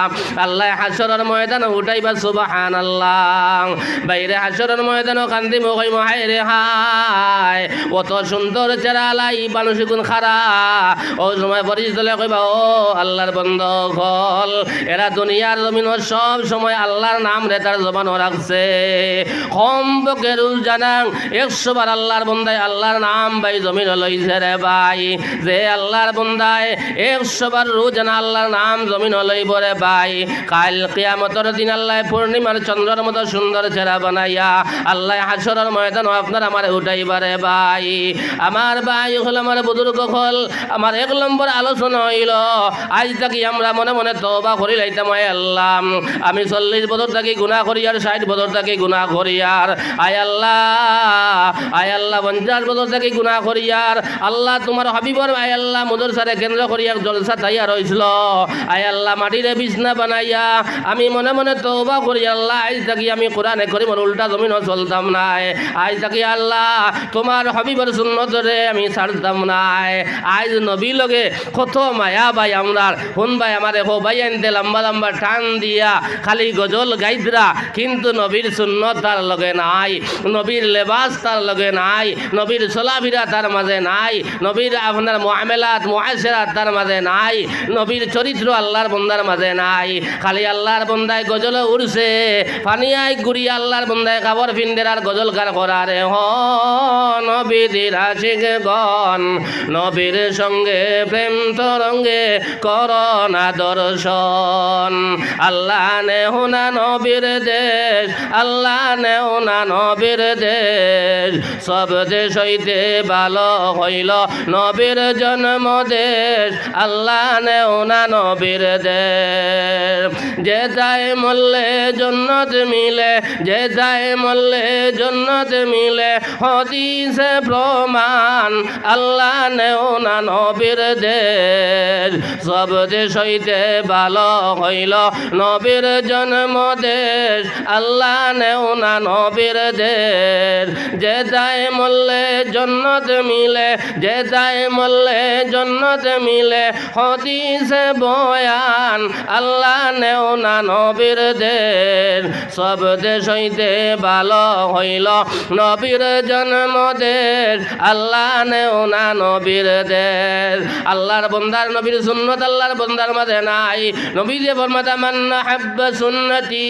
আল্লাহ হাসরের ময়দান উঠাইবা সুবহানাল্লাহ বাইরে হাসরের ময়দান কান্দি মুখাই মহাই রে হায় কত সুন্দর চেহারা লাই মানুষ গুণ খারা ও সময় পরিচয় কইবা ও আল্লাহর বান্দা হল এরা দুনিয়ার জমিন সব সময় আল্লাহর নাম রে তার জবান রাখছে কমপক্ষে রোজ জানাং 100 বার আল্লাহর বান্দায় আল্লাহর নাম ভাই জমিন লইছে রে ভাই যে আল্লাহর বান্দায় 100 বার রোজ জানা আল্লাহর নাম জমিন লইব রে ভাই কাল কিয়ামতের দিন আল্লাহ পূর্ণিমার চন্দ্রের মতো সুন্দর চেহারা বানাইয়া আল্লাহ হাসরের ময়দান আপনার আমার উঠাইবা রে ভাই আমার ভাই হল আমার বুজুর্গ হল আমার 1 নম্বর আলোচনা হইল আজ থাকি আমরা মনে মনে তওবা করি লাইতাম আল্লাহ আমি 40 বছর থাকি গুনাহ করি আর 60 বছর থাকি গুনাহ করি আর আয় আল্লাহ 50 বছর থাকি গুনাহ করি আর আল্লাহ তোমার হাবিবর আয় আল্লাহ মুদরসারে কেন্দ্র করি এক জলসা তৈয়ার হইছিল আয় আল্লাহ মাটিরে বিছনা বানাইয়া আমি মনে মনে তওবা করি আল্লাহ আজ থাকি আমি কোরআনে করিমের উল্টা জমিন চলতাম না আজ থাকি আল্লাহ তোমার হাবিবর সুন্নত রে আমি ছাড়তাম না আজ নবী লগে কত মায়া ভাই আমরার কোন ভাই আমারে হো ভাই আনতে লম্বা লম্বা টান দিয়া খালি গজল গাইদরা কিন্তু নবীর সুন্নত তার লগে নাই নবীর লেবাস তার লগে নাই নবীর চলাফেরা তার মাঝে নাই নবীর আপনার মুআমালাত মুআশারাত তার মাঝে নাই নবীর চরিত্র আল্লাহর বান্দার মাঝে নাই খালি আল্লাহর বান্দায় গজল উড়ছে পানিয়ায় গুড়িয়া আল্লাহর বান্দায় কাবর ফিন্দের আর গজল গান করারে হ নবীর আশিক গণ নবীর সঙ্গে প্রেম তরঙ্গে করোনা দর্শন আল্লাহ নেও না নবীর দেশ আল্লাহ নেও না নবীর দেশ সব দেশ হইতে ভালো হইল নবীর জন্ম দেশ আল্লাহ নেও না নবীর দেশ যেথায় মরলে জন্নত মিলে যেথায় মরলে জন্নত মিলে হদিসে প্রমাণ আল্লাহ নেও না নবীর দেশ সব দেশ হইতে ভালো হইল নবীর জন্ম দেশ আল্লাহ আল্লাহ নেও না নবীর দের, যে যায় মরলে জন্নত মিলে, যে যায় মরলে জন্নত মিলে, হদিসে বয়ান আল্লাহ নেও না নবীর দের। সব দেশ হইতে ভালো হইল নবীর জন্মদের, আল্লাহ নেও না নবীর দের। আল্লাহর বন্দার নবীর সুন্নত আল্লাহর বন্দার মাঝে নাই। নবী যে ফরমাতা মান আহাব্বা সুন্নতি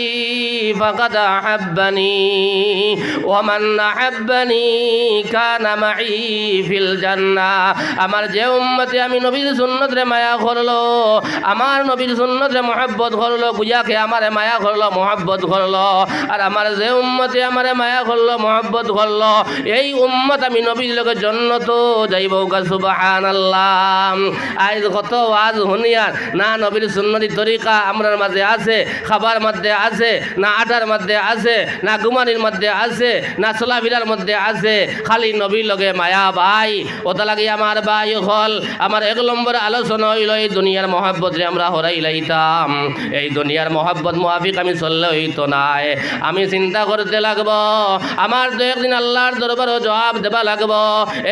ফাকাদ আহাব্বানি ওয়া মান আহাব্বানি কানা মাই ফিল জান্নাহ। আমার যে উম্মতে আমি নবীর সুন্নত রে মায়া করলো, আমার নবীর সুন্নত রে মহব্বত করলো, বুঝাকে আমারে মায়া করলো মহব্বত করলো, আর আমার যে উম্মতে আমারে মায়া করলো মহব্বত করলো, এই উম্মত আমি নবীর লোকে জন্নত যাইব। সুবহানাল্লাহ। আজ কত ওয়াজ হুনিয়ার না নবীর সুন্নতি তরিকা আমরার মাঝে আছে, খাবার মধ্যে আছে না, আটার মধ্যে আছে না, ঘুমানির মধ্যে আছে না, চলাফিরার মধ্যে আছে, খালি নবীর লগে মায়া ভাই। ওটা লাগে আমার ভাই হল আমার এক নম্বর আলোচনা হইল এই দুনিয়ার মহাব্বত রে আমরা হরাই লাইতাম। এই দুনিয়ার মহাব্বত মুআফিক আমি চললে হইতো নাই। আমি চিন্তা করতে লাগবো, আমার তো একদিন আল্লাহর দরবারও জবাব দেবা লাগবো,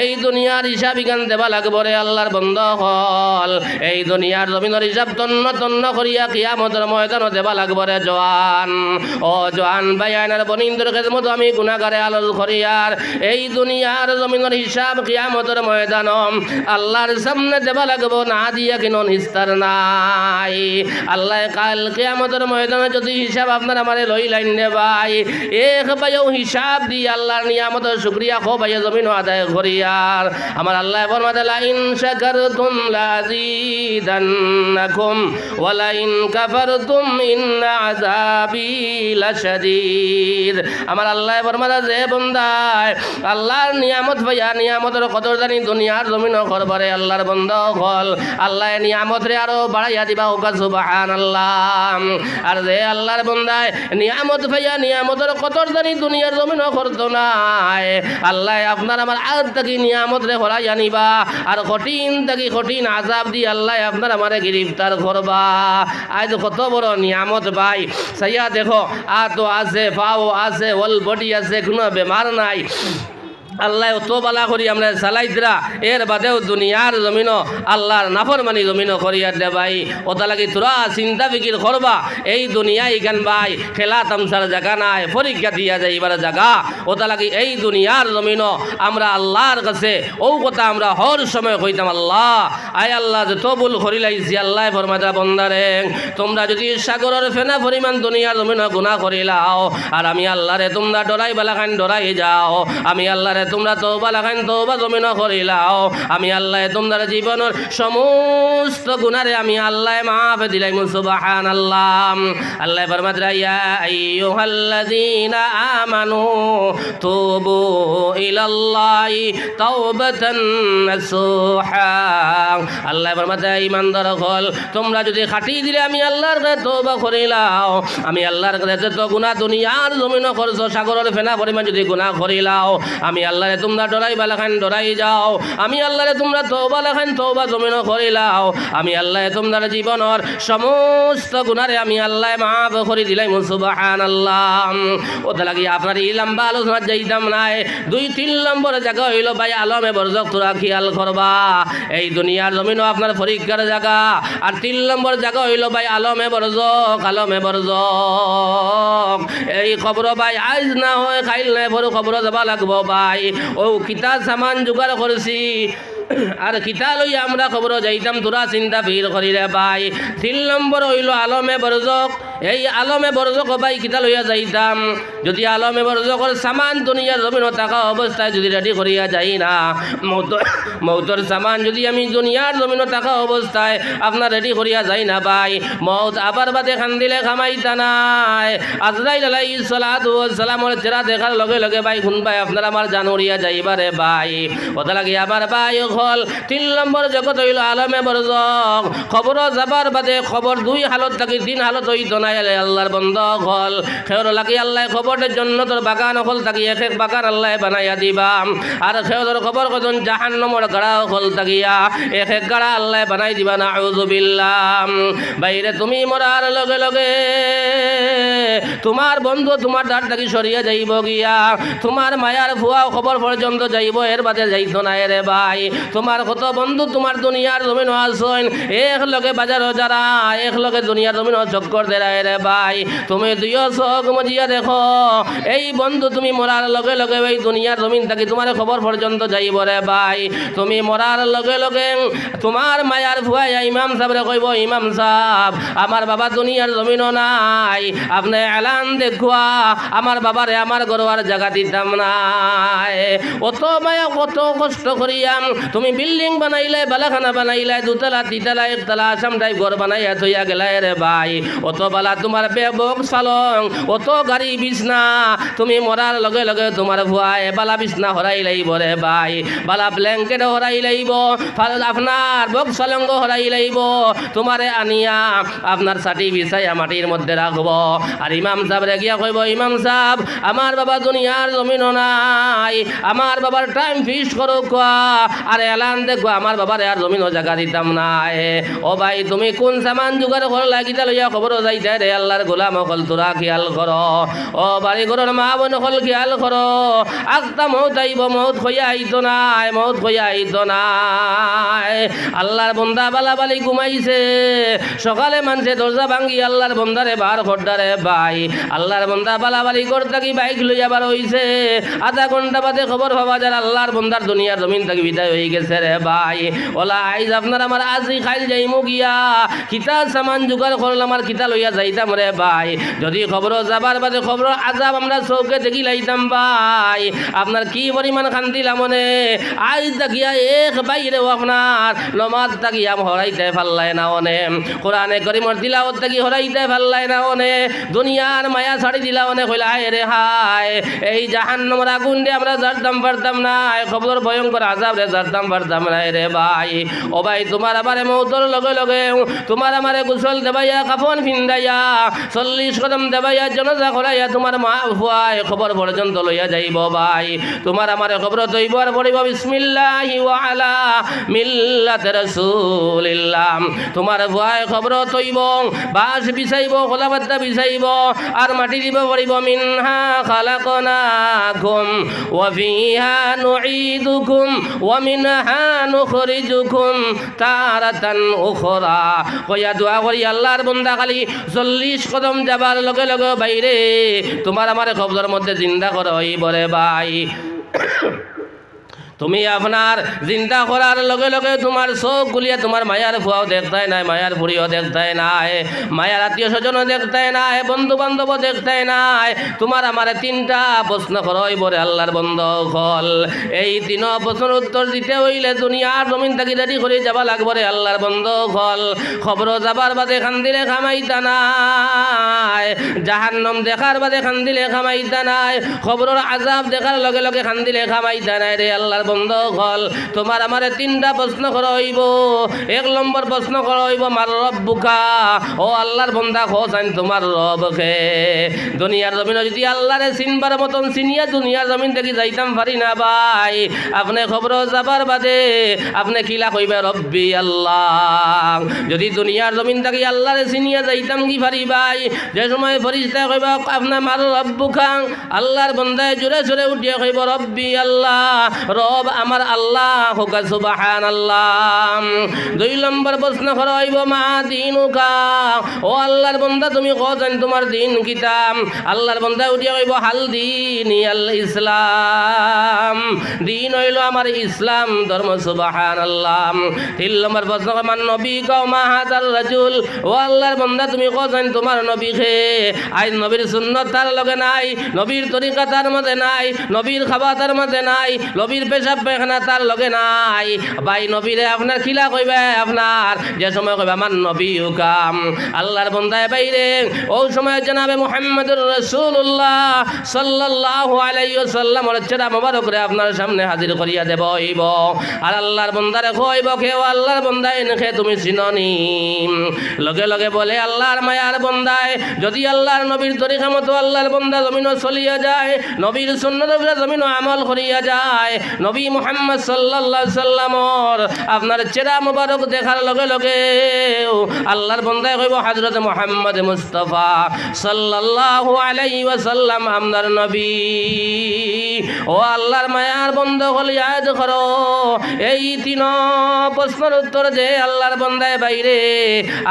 এই দুনিয়ার হিসাব ইগান দেবা লাগবো রে আল্লাহর বন্ধ হল। এই দুনিয়ার জমিনের হিসাব তন্ন তন্ন করিয়া কিয়ামতের ময়দানও দেবা লাগবো রে জওয়ান। ও জওয়ান ভাই আয়নার বনিন্দর খেদমত আমি গুনাহগারে আলোচ করিয়ার, এই দুনিয়ার জমিনের হিসাব কিয়ামতের ময়দান আল্লাহর সামনে দেবা লাগবো, না দিয়া কিনো নিস্তার নাই। আল্লাহ কাল কিয়ামতের ময়দানে যদি হিসাব আপনার আমারে লই লাইন নে ভাই, এক ভাইও হিসাব দিয়ে আল্লাহর নিয়ামতের শুকরিয়া খো ভাইয়া জমিন আদায় করিয়ার। আমার আল্লাহ ফরমাতে লা ইন শাকারতুম লাযীদান্নাকুম ওয়া লা ইন কাফারতুম ইন্না আযাবি লাশাদীদ। আমার আল্লাহ ফরমাতে যে বান্দায় আল্লাহর নিয়ামত ভাইয়া নিয়ামতের কদর জানি দুনিয়ার জমিন করবারে আল্লাহর বান্দা হল, আল্লাহ নিয়ামত রে আরো বাড়াইয়া দিবা হোক সুবহানাল্লাহ। আর যে আল্লাহর বান্দায় নিয়ামত ভাইয়া নিয়ামতের কদর জানি দুনিয়ার জমিন করতো নাই, আল্লাহ আপনার আমার আজ থাকি নিয়ামত রে হরাই আনিবা, আর কঠিন থাকি কঠিন আযাব দিয়ে আল্লাহ আপনার আমারে গ্রেফতার করবা। আজ কত বড় নিয়ামত ভাই, সাইয়া দেখো আতো আছে, পাও আছে, ওল বডি আছে, কোনো বেমার নাই। আল্লাহ তো বালা করি আমরা চালাইতরা, এর বাদেও দুনিয়ার জমিন আল্লাহর নাফরমানি জমিন করিয়া দে ভাই। ওটা লাগি তোরা চিন্তা ফিকির করবা, এই দুনিয়া ইখান ভাই খেলা তামসার জায়গা নাই, পরীক্ষা দিয়া যাইবার জায়গা। ওটা লাগি এই দুনিয়ার জমিন আমরা আল্লাহর কাছে ও কথা আমরা হর সময় কইতাম, আল্লাহ আয় আল্লাহ যত ভুল করি লাইছি, আল্লাহ ফরমাতা বন্দারে তোমরা যদি সাগরের ফেনা পরিমাণ দুনিয়ার জমিন গুনাহ করিলাও, আর আমি আল্লাহরে তোমরা ডরাই বালাখান ডরাই যাও, আমি আল্লাহরে তোমরা তওবা লাগান তওবা জমিন করিলাও, আমি আল্লাহ তোমরা জীবনের সমস্ত গুনারে আমি আল্লাহ মাফ দিলাম। সুবহানাল্লাহ। আল্লাহ ফরমাতে ইয়া আইয়ুহাল্লাযীনা আমানু তুবু ইলাল্লাহি তাওবাতান নাসুহা। আল্লাহ ফরমাতে ঈমানদার হল তোমরা যদি খাটি দিলে আমি আল্লাহর কাছে তওবা করিলাও, আমি আল্লাহর কাছে তো গুনাহ দুনিয়ার জমিন করছো সাগরের ফেনা পরিমাণ যদি গুনাহ করিলাও, আমি আল্লাহরে তোমরা ডরাই বালাখান ডরাই যাও, আমি আল্লাহরে তোমরা তওবা লাখান তওবা জমিন করিলাও, আমি আল্লাহ তোমরা জীবনের সমস্ত গুনারে আমি আল্লাহ মাফ করে দিলাম। সুবহানাল্লাহ। ওটা লাগি আপনার এই লম্বা আলোচনা যাইতাম নাই। 2-3 নম্বর জায়গা হইল ভাই আলমে বরজক, তোরা খেয়াল করবা এই দুনিয়ার জমিন আপনার পরীক্ষার জায়গা। আর 3 নম্বর জায়গা হইল ভাই আলমে বরজক, আলমে বরজক। এই খবর ভাই আজ না হয় খাইল নাই পরে খবর যাবা লাগবো ভাই। ও কিতা সামান জোগাড় করছি, আর কিতা লই আমরা খবর যাইতাম, তোরা চিন্তা ভিড় করি রে ভাই। 3 নম্বর হইল আলমে বরজক। এই আলমে বরজক ভাই কিতা লইয়া যাইতাম, যদি আলমে বরজকর সামান দুনিয়ার জমিন থাকা অবস্থায় যদি রেডি করিয়া যাই না, মৌতর সামান যদি আমি দুনিয়ার জমিন থাকা অবস্থায় আপনার রেডি করিয়া যাই না ভাই, মৌত আবার বাদে খান দিলে খামাইতা নাই। আজরাইল আলাইহিস সালাতু ওয়াস সালামের চেহারা দেখার লগে লগে ভাই শুন ভাই আপনার আমার জান উড়িয়া যাইবারে ভাই। ওটা লাগে আবার ভাই হল 3 নম্বর জগৎ হইল আলমে বরজক। খবর যাবার বাদে খবর 2 হালত থাকি 3 হালত হইত নাই আল্লাহর বন্ধ হল খেওর লাগি আল্লাহ খবরের জন্য তোর বাগান হল থাকি এক এক বাগান আল্লাহ বানাইয়া দিবা আর খেওর খবর কজন জাহান্নামের গাড়া হল থাকিয়া এক এক গাড়া আল্লাহ বানাই দিবা না আউযুবিল্লাহ বাইরে তুমি মরার লগে লগে তোমার বন্ধু তোমার দ্বার থাকি সরিয়ে যাইব গিয়া তোমার মায়ার ফুয়া খবর পর্যন্ত যাইব এর বাদে যাইতো না রে ভাই তোমার কত বন্ধু তোমার দুনিয়ার জমিন আসন এক লগে বাজারও যারা এক লগে দুনিয়ার জমিন চক্কর দেয় রে ভাই তুমি দুইও চোখ মজিয়া দেখো এই বন্ধু তুমি মরার লগে লগে এই দুনিয়ার জমিন থাকি তোমার খবর পর্যন্ত যাইব রে ভাই তুমি মরার লগে লগে তোমার মায়ার ফুয়া ইমাম সাহেবরে কইব ইমাম সাহেব আমার বাবা দুনিয়ার জমিনও নাই আপনি এলান দেখুয়া আমার বাবারে আমার গরোয়ার জায়গা দিতাম না অত মায়া কত কষ্ট করিয়াম তুমি বিল্ডিং বানাইলে বালাখানা বানাইলে দুতলা তিতলা একতলা আসাম টাইপ ঘর বানাইয়া থইয়া গেলাই রে ভাই অত বালা তোমার বেবক সালং অত গাড়ি বিছনা তুমি মরার লগে লগে তোমার ভুয়ায় বালা বিছনা হরাই লাইব রে ভাই বালা ব্ল্যাঙ্কেট হরাই লাইব আপনার বক সালঙ্গ হরাই লাইব তোমারে আনিয়া আপনার সাটি বিছাইয়া মাটির মধ্যে রাখবো আর ইমাম সাহেব রে গিয়া কইব ইমাম সাহেব আমার বাবা দুনিয়ার জমিনও নাই আমার বাবার টাইম ফিক্স করো আর এলান দেখো আমার বাবার আর জমিনও জায়গা দিতাম না ও ভাই তুমি কোন সামান জোগাড় করো লাগিতা লইয়া খবরও যাইতে রে আল্লাহর গোলাম হল তোরা খেয়াল করো ও বাড়ি ঘরের মা বোন হল খেয়াল করো আস্তা মৌত আইব মৌত হইয়া আইতো নাই মৌত হইয়া আইতো নাই আল্লাহর বন্দা বালাবালি ঘুমাইছে সকালে মানুষে দরজা ভাঙ্গি আল্লাহর বন্দারে বার খড্ডারে ভাই আল্লাহর বন্দা বালাবালি করতে কি বাইক লইয়া বার হইছে আধা ঘন্টা বাদে খবর পাওয়া যায় আল্লাহর বন্দার দুনিয়ার জমিন থেকে বিদায় হয়ে গেছে রে ভাই ওলা আইজ আপনার আমার আজি খাইল যাইমু গিয়া কিতা সামান জোগাড় করলাম আর কিতা লইয়া যাইতাম রে ভাই যদি খবর যাবার বাদে খবর আজাব আমরা চৌকে দেখি লাইতাম ভাই আপনার কি পরিমাণ খান্দিলাম মনে আইজ তাকিয়া এক বাইরেও আপনার নমাজ তাকিয়া হরাইতে পারলাই না অনে কোরআনে করিমর দিলাওত তাকি হরাইতে পারলাই না অনে দুনিয়ার মায়া ছাড়ি দিলা অনে কইলা হায় রে হায় এই জাহান্নামের আগুন দিয়ে আমরা জানতাম পারতাম না খবর ভয়ঙ্কর আজাব রে জানতাম পারতাম না রে ভাই ও ভাই তোমার আমারে মৌতর লগে লগে তোমার আমারে গোসল দেবাইয়া কাফন ফিন্দাইয়া 40 কদম দেবাইয়া জনাজা করাইয়া তোমার মা ফুয়ায় খবর পর্যন্ত লইয়া যাইব ভাই তোমার আমারে খবর দইব আর পড়িব বিসমিল্লাহি ওয়া আলা মিল্লাতি রাসূলিল্লাহ তোমার ফুয়ায় খবর তইব বাস বিছাইব খোলাবাদ্দা বিছাইব আর মাটি দিব পড়িব মিনহা খালাকনাকুম ওয়া ফিহা নুঈদুকুম ওয়া মিনহা নুখরিজুকুম তারাতান উখরা কইয়া দোয়া করি আল্লাহর বান্দা খালি 40 কদম যাবার লগে লগে বাইরে তোমার আমার কবরের মধ্যে জিন্দা করা হইব রে ভাই তুমি আপনার চিন্তা করার লগে লগে তোমার চোখ গুলিয়া তোমার মায়ার ফুয়াও দেখতাই নাই মায়ার ফুড়িও দেখতাই নাই মায়ার আত্মীয় স্বজনও দেখতাই নাই বন্ধু বান্ধবও দেখতাই নাই তোমার আমার 3টা প্রশ্ন করই বরে আল্লাহর বন্ধ হল এই 3 প্রশ্নের উত্তর দিতে হইলে দুনিয়ার জমিন থাকি রেডি করে যাবা লাগবে রে আল্লাহর বন্ধ হল খবর যাবার বাদে খান্দিলে খামাইতা নাই জাহান্নাম দেখার বাদে খান্দিলে খামাইতা নাই খবরের আযাব দেখার লগে লগে খান্দিলে খামাইতা নাই রে আল্লাহর বন্ধ হল তোমার আমারে 3টা প্রশ্ন করইব 1 নম্বর প্রশ্ন করইব মার রব্বুকা ও আল্লাহর বান্দা হোসেন তোমার রবকে দুনিয়ার জমিনে যদি আল্লাহরে চিনবার মতন চিনিয়া দুনিয়ার জমিন থেকে যাইতাম পারি না ভাই আপনি খবর যাবার বাদে আপনি কিলা কইবে রব্বি আল্লাহ যদি দুনিয়ার জমিন থেকে আল্লাহরে চিনিয়া যাইতাম কি পারি ভাই যে সময় ফেরেশতা কইবা আপনি মার রব্বুকা আল্লাহর বান্দায় জোরে জোরে উঠিয়া কইব রব্বি আল্লাহ রব আমার আল্লাহ হোক সুবহানাল্লাহ 2 নম্বর প্রশ্ন করইব মা দিনুকা ও আল্লাহর বান্দা তুমি কোন তোমার দিন কিতাব আল্লাহর বান্দা উঠিয়া কইব হাল দিনিয়াল ইসলাম দিন হইল আমার ইসলাম ধর্ম সুবহানাল্লাহ 3 নম্বর প্রশ্ন মান নবী কও মা হাদার রাজুল ও আল্লাহর বান্দা তুমি কোন তোমার নবী কে আই নবীর সুন্নাত তার লগে নাই নবীর তরিকা তার মধ্যে নাই নবীর খাবার তার মধ্যে নাই নবীর পেশাব পায়খানা তার লগে নাই। ভাই নবীরে আপনার খিলা কইবে, আপনার যে সময় কইবে আমার নবী হুকাম আল্লাহর বন্দায় বাইরে, ওই সময় জনাবে মুহাম্মদুর রাসূলুল্লাহ সাল্লাল্লাহু আলাইহি ওয়াসাল্লামের চেহারা মোবারক রে আপনার সামনে হাজির করিয়া দেব হইব। আর আল্লাহর বন্দারে কইব, কেউ আল্লাহর বন্দায় নখে তুমি চিননি? লগে লগে বলে আল্লাহর মায়ার বন্দায়, যদি আল্লাহর নবীর তরিকা মতো আল্লাহর বন্দা জমিনও চলিয়া যায়, নবীর সুন্নতের উপরে জমিনও আমল করিয়া যায়, নবী মুহাম্মদ সাল্লাল্লাহু আলাইহি সাল্লামর আপনার চেহারা মোবারক দেখার লগে লগে আল্লাহর বন্দায় কইব হযরত মুহাম্মদ মুস্তাফা সাল্লাল্লাহু আলাইহি ওয়াসাল্লাম আমদার নবী। ও আল্লাহর মায়ার বন্দা হল ইয়াদ করো, এই তিন প্রশ্নের উত্তর যে আল্লাহর বন্দায় বাইরে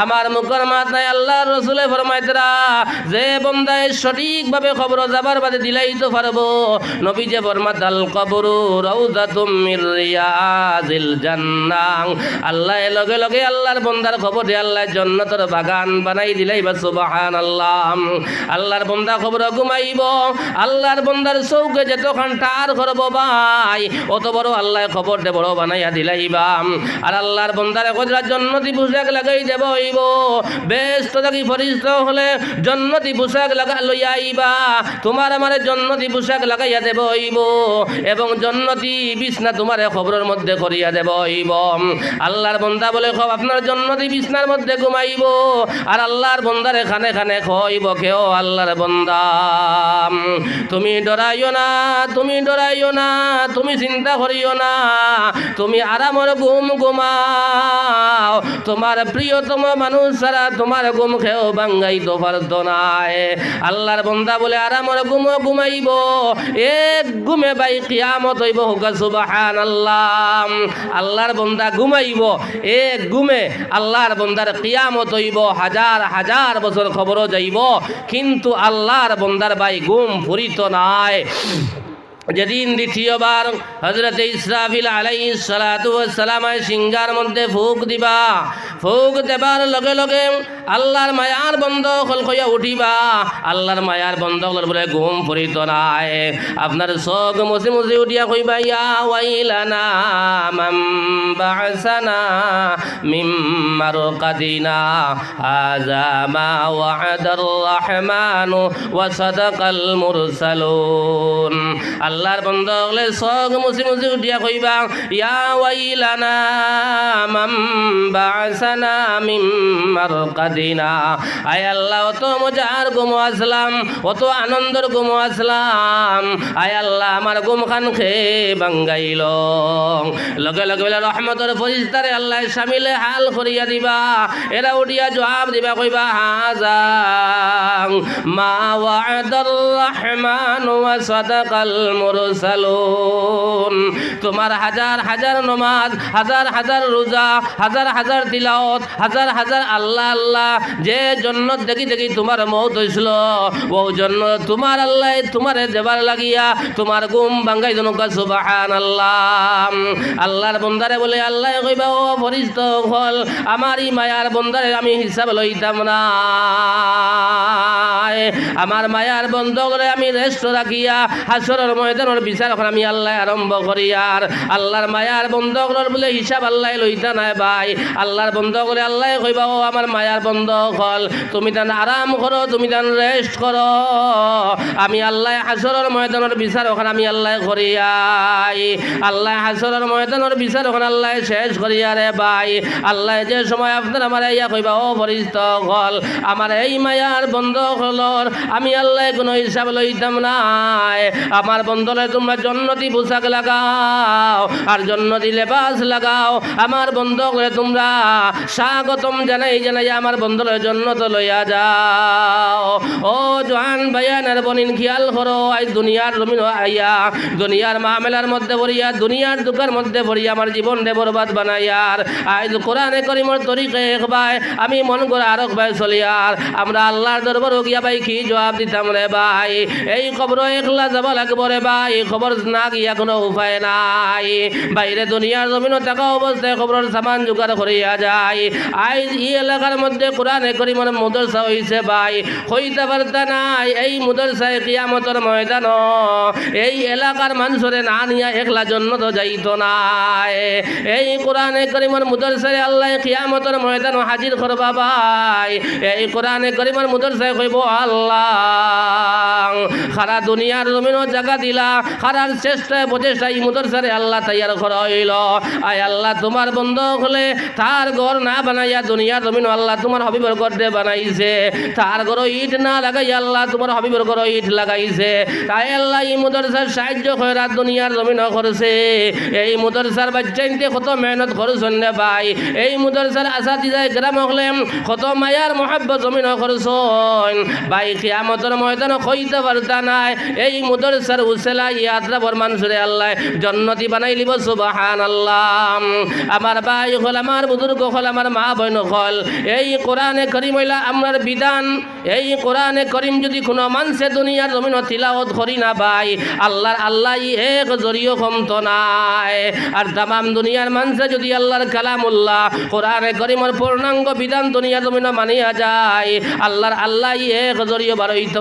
আমার মুখের মাথায় আল্লাহর রাসূলে ফরমাইতরা, যে বন্দায় সঠিকভাবে খবর যাবার বাদে দিলাই তো পারবো। নবী যে ফরমাত আল কবরু রাউযাতুম মির রিয়াজিল জান্নাহ, আল্লাহ লগে লগে আল্লাহর বন্দার খবর দিয়ে আল্লাহ জান্নাতের বাগান বানাই দিলাই বা সুবহানাল্লাহ। আল্লাহর বন্দা খবর ঘুমাইব, আল্লাহর বন্দার চৌকে যেতখান টার করব ভাই, অত বড় আল্লাহ খবর দে বড় বানাইয়া দিলাইবা। আর আল্লাহর বন্দারে কজরা জন্নতি পোশাক লাগাই দেব হইব, বেস্ত থাকি ফরিস্ত হলে জন্নতি পোশাক লাগা লইয়া আইবা, তোমার আমার জন্নতি পোশাক লাগাইয়া দেব হইব, এবং জন্নতি বিছনা তোমার খবরের মধ্যে করিয়া দেব হইব। আল্লাহর বন্দা বলে খব আপনার জন্নতি বিছনার মধ্যে ঘুমাইব, আর আল্লাহর বন্দারে খানে খানে খইব, কেউ আল্লাহর বন্দা তুমি ডরাইও না, তুমি ডরাইও না, তুমি চিন্তা করিও না, তুমি আরামর ঘুম ঘুমাও, তোমার প্রিয়তম মানুষ ছাড়া তোমার ঘুম খেয়েও বাঙ্গাইতে পারতো না। আল্লাহর বন্দা বলে আরামর ঘুম ঘুমাইব, এক ঘুমে ভাই কিয়ামত হইব, হুকা সুবহানাল্লাহ। আল্লাহর বন্দা ঘুমাইব, এক ঘুমে আল্লাহর বন্দার কিয়ামত হইব, হাজার হাজার বছর খবরও যাইব, কিন্তু আল্লাহর বন্দার ভাই ঘুম ফুরিত নাই। যেদিন দ্বিতীয়বার হযরত ইসরাফিল আলাইহিস সালাতু ওয়াস সালাম সিংহার মধ্যে ফুক দিবা, ফুক দেবার লগে লগে আল্লাহর মায়ার বন্ধ হল কইয়া উঠিবা, আল্লাহর মায়ার বন্ধ হল বলে ঘুম ফুরিত নাই। আপনার চোখ মুছি মুছি উঠিয়া কইবা, ইয়া ওয়াইলানা মান বা'সানা মিন মারকাদিনা হাযা মা ওয়া'দার রাহমানু ওয়া সাদাকাল মুরসালুন। আল্লাহর বন্দা হলে চোখ মুছি মুছি উঠিয়া কইবা, ইয়া ওয়াইলানা মান বা'সানা মিন মারকাদিনা, আয় আল্লাহ অত মজার ঘুম আসলাম, অত আনন্দের ঘুম আসলাম, আয় আল্লাহ আমার ঘুম খান খেয়ে বাঙ্গাইল। লগে লগে বলে রহমতের ফরিস্তারে আল্লাহ শামিলে হাল করিয়া দিবা, এরা উঠিয়া জবাব দিবা, কইবা হাযা মা ওয়া'দার রাহমানু ওয়া সাদাকাল মুরসালুন। তোমার হাজার হাজার নামাজ, হাজার হাজার রোজা, হাজার হাজার তিলাওয়াত, হাজার হাজার আল্লাহ আল্লাহ, যে জন্নত দেখি দেখি তোমার মওত হইছিল, ও জন্নত তোমার আল্লাহ তোমারে দেবার লাগিয়া তোমার ঘুম ভাঙ্গাই জনকা সুবহানাল্লাহ। আল্লাহর বন্দারে বলে আল্লাহ কইবা, ও ফরিস্তা হল আমার ই মায়ার বন্দারে আমি হিসাব লইতাম না, আমার মায়ার বন্ধ করে আমি রেস্ট রাখিয়া হাসরের ময়দানের বিচার এখন আমি আল্লাহ আরম্ভ করি। আর আল্লাহর মায়ার বন্ধ করে বলে হিসাব আল্লাহ লইতা নাই ভাই, আল্লাহর বন্ধ করে আল্লাহ কইবা, ও আমার মায়ার বন্ধ হল তুমি তান আরাম করো, তুমি তান রেস্ট করো, আমি আল্লাহ হাসরের ময়দানের বিচার ওখানে আমি আল্লাহ করিয়াই। আল্লাহ হাসরের ময়দানের বিচার ওখানে আল্লাহ শেষ করিয়া রে ভাই। আল্লাহ যে সময় আপনার আমার ইয়া কইবা, ও ফরিস্তা হল আমার এই মায়ার বন্ধ হলর আমি আল্লাহ কোনো হিসাব লইতাম নাই, আমার বন্ধলে তোমরা জন্নতি পোশাক লাগাও আর জন্নতি লেবাস লাগাও, আমার বন্ধ করে তোমরা স্বাগতম জানাই জানাই আমার বন্ধলে জন্নত লইয়া যাও। ও জোয়ান ভাইয়ানের বনিন খেয়াল করো, আজ দুনিয়ার জমিন আইয়া দুনিয়ার মামেলার মধ্যে পড়িয়া দুনিয়ার দুঃখের মধ্যে পড়িয়া আমার জীবন দে বরবাদ বানাইয়ার, আজ কোরআনে করিমর তরিকে একবার আমি মন করে আরক ভাই চলিয়ার আমরা আল্লাহর দরবার গিয়া ভাই কি জবাব দিতাম রে ভাই? এই কবর একলা যাব লাগবো রে ভাই, খবর না গিয়া কোনো উপায় নাই। বাইরে দুনিয়ার জমিনও থাকা অবস্থায় খবরের সামান জোগাড় করিয়া যায়। আজ এই এলাকার মধ্যে কোরআনে করিমের মাদ্রাসা হইছে ভাই, হইতে পারতা নাই এই মাদ্রাসায় কিয়ামতের ময়দান এই এলাকার মানুষরে না নিয়া একলা জন্য তো যাইতো না। এই কোরআনে করিমের মাদ্রাসায় আল্লাহ কিয়ামতের ময়দান হাজির করবা ভাই। এই কোরআনে করিমের মাদ্রাসায় কইব আল্লাহ সারা দুনিয়ার জমিনও জায়গা দিলা, সারার চেষ্টায় প্রচেষ্টা এই মাদ্রাসারে আল্লাহ তৈয়ার করা হইল। আয় আল্লাহ তোমার বন্ধ হলে তার ঘর না বানাইয়া দুনিয়ার জমিন আল্লাহ তোমার হবিবর ঘর দিয়ে বানাইছে, তার ঘর ইট না লাগাই আল্লাহ তোমার হবিবর ঘর ইট লাগাইছে। তাই আল্লাহ এই মাদ্রাসার সাহায্য খয়রাত দুনিয়ার জমিন করছে। এই মাদ্রাসার বাচ্চাইতে কত মেহনত করছেন রে ভাই। এই মাদ্রাসার আসাতিজায় গ্রাম হলেন কত মায়ার মহাব্বত জমিন করছেন ভাই। কিয়ামতের ময়দান কইতে পারতা নাই এই মাদ্রাসার উসিলা ইয়াত্রা বর মানুষরে আল্লাহ জান্নাতি বানাই লিব। সুবহানাল্লাহ। আমার ভাই হল, আমার বুজুর্গ হল, আমার মা বোন হল, এই কোরআনে করিম হইলা আমার বিধান। এই কোরআনে করিম যদি কোনো মানুষে দুনিয়ার জমিন তিলাওয়াত করি না ভাই, আল্লাহর আল্লাহ এক জরিও কমত নাই। আর তামাম দুনিয়ার মানুষে যদি আল্লাহর কালামুল্লাহ কোরআনে করিমের পূর্ণাঙ্গ বিধান দুনিয়ার জমিন মানিয়া যায়, আল্লাহর আল্লাহ এক জরিও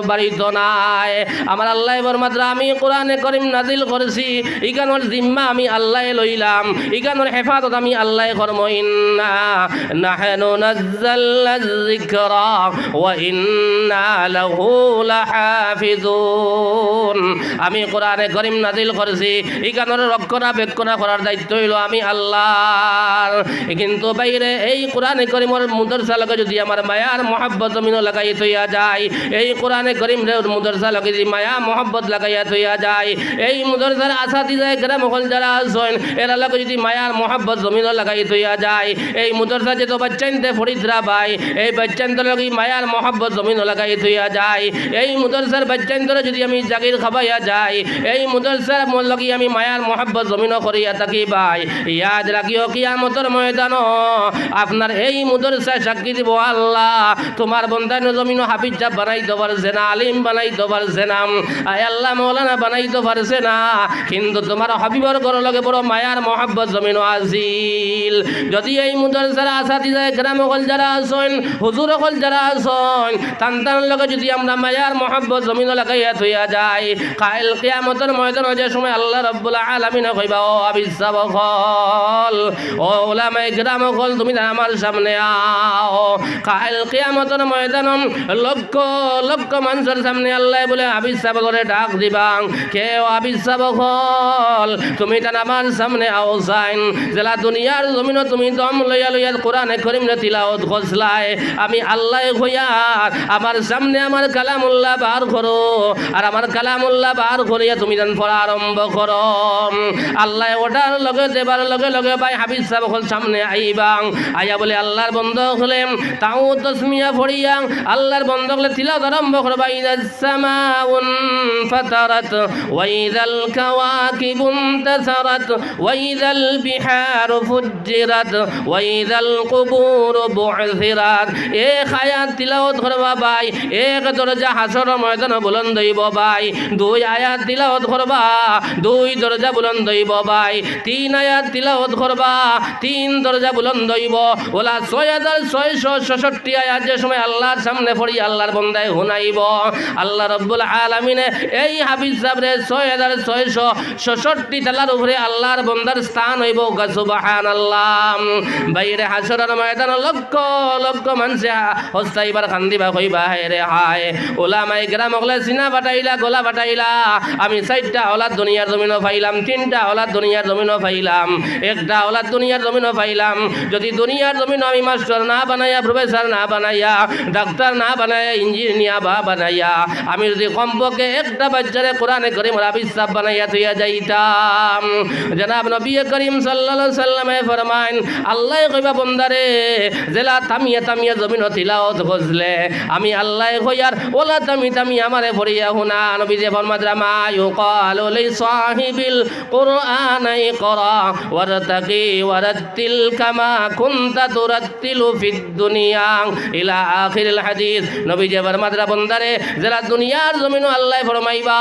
বাড়িত নাই। আমার আল্লাহ বরমাত্র আমি কোরআনে করিম নাজিল করেছি, ইগানোর জিম্মা আমি আল্লাহ লইলাম, ইগানোর হেফাজত আমি আল্লাহ করব। ইন্না নাহনু নাযালনা যিকরা ওয়া ইন্না লাহু লাহাফিজুন। আমি কোরআনে করিম নাজিল করেছি, ইগানোর রক্ষণাবেক্ষণা করার দায়িত্ব হইল আমি আল্লাহর। কিন্তু বাইরে এই কোরআনে করিমের মাদ্রাসা লাগে যদি আমার মায়ার মহব্বত জমিন লাগাই থইয়া যায়, এই কোরআনে করিম মাদ্রাসা লাগে যদি মায়া মহব্বত লাগাইয়া থইয়া যায়, এই মাদ্রাসার আসাতিজায় গ্রাম হল যারা আছেন এরা লাগে যদি মায়ার মহব্বত জমিন লাগাই থইয়া যায়, এই মাদ্রাসা যে তো বাচ্চাইতে ফরিদরা ভাই, এই বাচ্চাইতে লাগি মায়ার মহব্বত জমিন লাগাই থইয়া যায়, এই মাদ্রাসার বাচ্চাইতে যদি আমি জাগির খাবাইয়া যাই, এই মাদ্রাসার মন লাগি আমি মায়ার মহব্বত জমিন করিয়া থাকি ভাই। ইয়াদ রাখিও কিয়ামতের ময়দান আপনার এই মাদ্রাসায় সাক্ষী দিব আল্লাহ তোমার বন্ধান জমিন হাফিজ সাহেব বানাইতে পারছে না, আলিম বানাইতে পারছে না, আয় আল্লাহ মৌলানা বানাইতে পারছে না, কিন্তু তোমার হাবিবর ঘর লগে বড় মায়ার মহব্বত জমিন আজিল। যদি এই মাদ্রাসার আসাতিজায় গ্রাম হল যারা আছেন, হুজুর হল যারা আছেন, তান্তান লগে যদি আমরা মায়ার মহব্বত জমিন লাগাইয়া থইয়া যায়, কাল কিয়ামতের ময়দান যে সময় আল্লাহ রাব্বুল আলামিন কইবা ও আবিসাব হল, ও ওলামায়ে গ্রাম হল তুমি আমার সামনে আও। কাল কিয়ামতের ময়দান লক্ষ লক্ষ মানুষের সামনে আল্লাহ বলে আবিসাব করে ডাক দিবা, কেউ আবিসাব হল তুমি তান আমার সামনে আও যাইন। জেলা দুনিয়ার জমিন তুমি দম লইয়া লইয়া কোরআনে করিম তিলাওয়াত করছলাই, আমি আল্লাহ হইয়া আমার সামনে আমার কালামুল্লাহ বার করো, আর আমার কালামুল্লাহ বার করিয়া তুমি যেন পড়া আরম্ভ করো। আল্লাহ ওটার লগে দেবার লগে লগে ভাই হাবিজ সাহেব হল সামনে আইবা, আইয়া বলে আল্লাহর বন্ধ হলে তাও তসমিয়া ফড়িয়া আল্লাহর বন্ধ হলে তিলাওয়াত আরম্ভ করবা। ইযাস সামাউন ফাতারাত ওয়া ইযাল কাওয়াকিবুন তাসারাত ওয়া ইযাল বিহারু ফুজ্জিরাত ওয়া ইযাল কুবুর বু'থিরাত। এক আয়াত তিলাওয়াত করবা ভাই, এক দরজা হাসর ময়দান বুলন্দ হইব ভাই, দুই আয়াত তিলাওয়াত করবা, দুই দরজা বুলন্দ হইব ভাই, তিন আয়াত তিলাওয়াত করবা, তিন দরজা বুলন্দ হইব। ওলা ৬৬৬৬ আয়াত যে সময় আল্লাহর সামনে পড়ি আল্লাহর বন্দায় হুনাইব, আল্লাহ রাব্বুল আলামিনে এই হাফিজ সাহেবরে ৬৬৬৬ তালার উপরে আল্লাহর বন্দার স্থান হইব। সুবহানাল্লাহ। বাইরে হাসরের ময়দান লক্ষ লক্ষ মানুষে হস্তাইবার কান্দিবা কইবা হায় রে হায়। ওলামায়ে গ্রাম হলে সিনা বাটাইলা গলা বাটাইলা, আমি 4টা ওলাদ দুনিয়ার জমিনও পাইলাম, 3টা ওলাদ দুনিয়ার জমিনও পাইলাম, 1টা ওলাদ দুনিয়ার জমিনও পাইলাম। যদি দুনিয়ার জমিন আমি মাস্টার না বানাইয়া, প্রফেসর না বানাইয়া, ডাক্তার না বানাইয়া, ইঞ্জিনিয়ার বা বানাইয়া, আমি যদি কমপক্ষে একটা বাচ্চারে কোরআনে করিম হাফিজ সাহেব বানাইয়া থইয়া যাইতাম। জনাব নবী করিম সাল্লাল্লাহু আলাইহি সাল্লামে ফরমাইন আল্লাহ কইবা বন্দারে জেলা তামিয়া তামিয়া জমিন তিলাওয়াত করলে আমি আল্লাহ কইয়ার ওলা তামি তামি আমারে পড়িয়া হুনা। নবী যে ফরমাদরা মা ইউকালু লি সাহিবিল কুরআন ইকরা ওয়ারতাকি ওয়ারাতিল কামা কুনতা তুরাতিলু ফিদ দুনিয়া ইলা আখিরিল হাদিস। নবী যে মাদ্রা বন্দারে যারা দুনিয়ার জমিনও আল্লাহ ফরমাইবা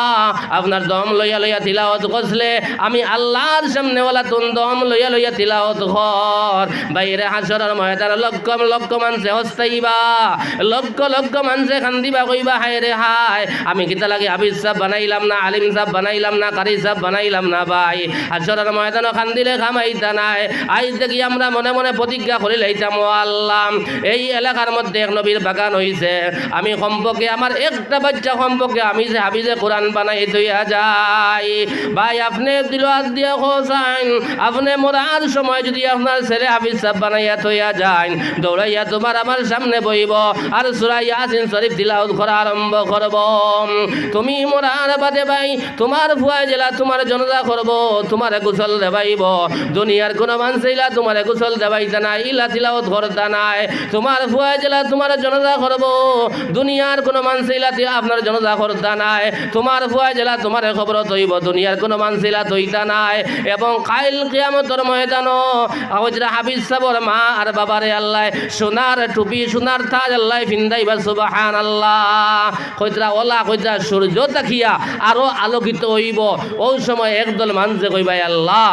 আপনার দম লইয়া লইয়া তিলাওয়াত করলে আমি আল্লাহর সামনে ওলা তুন দম লইয়া লইয়া তিলাওয়াত কর বাইরে হাসরের ময়দানে লক্ষ লক্ষ মানুষে হস্তাইবা লক্ষ লক্ষ মানুষে কান্দিবা কইবা হায় রে হায় আমি কিতা লাগে হাফিজ সাহেব বানাইলাম না আলিম সাহেব বানাইলাম না কারি সাহেব বানাইলাম না ভাই হাসরের ময়দানে কান্দিলে খামাইতা নাই আইজ দেখি আমরা মনে মনে প্রতিজ্ঞা করি লইতাম ও আল্লাহ এই এলাকার মধ্যে এক নবীর বাগান হইছে আমি কমপক্ষে আমার একটা বাচ্চা কমপক্ষে আমি যে হাফিজে কোরআন বানাই থইয়া যাই ভাই আপনি দিল আজ দিয়ে খোঁজাইন আপনি মরার সময় যদি আপনার ছেলে হাফিজ সাহেব বানাইয়া থইয়া যান দৌড়াইয়া তোমার আমার সামনে বইব আর সূরা ইয়াসিন শরীফ তিলাওয়াত করা আরম্ভ করব তুমি মরার বাদে ভাই তোমার ফুয়ায় জেলা তোমার জনজা করব তোমার গোসল দেবাইব দুনিয়ার কোনো মানুষইলা তোমার গোসল দেবাইতা নাই ইলা তিলাওয়াত করতা নাই তোমার ফুয়ায় জেলা তোমার জনজা করব দুনিয়ার কোনো মানুষইলা আপনার জনজা করতা নাই তোমার ফুয়ায় জেলা তোমার খবর তৈব দুনিয়ার কোনো মানুষইলা তৈতা নাই এবং কাইল কিয়ামতের ময়দানো হযরত হাফিজ সাহেবের মা আর বাবারে আল্লাহ সোনার টুপি সোনার তাজ আল্লাহ ফিন্দাইবা সুবহানাল্লাহ কইতরা ওলা কইতরা সূর্য দেখিয়া আরো আলোকিত হইব ওই সময় একদল মানুষে কইবা আল্লাহ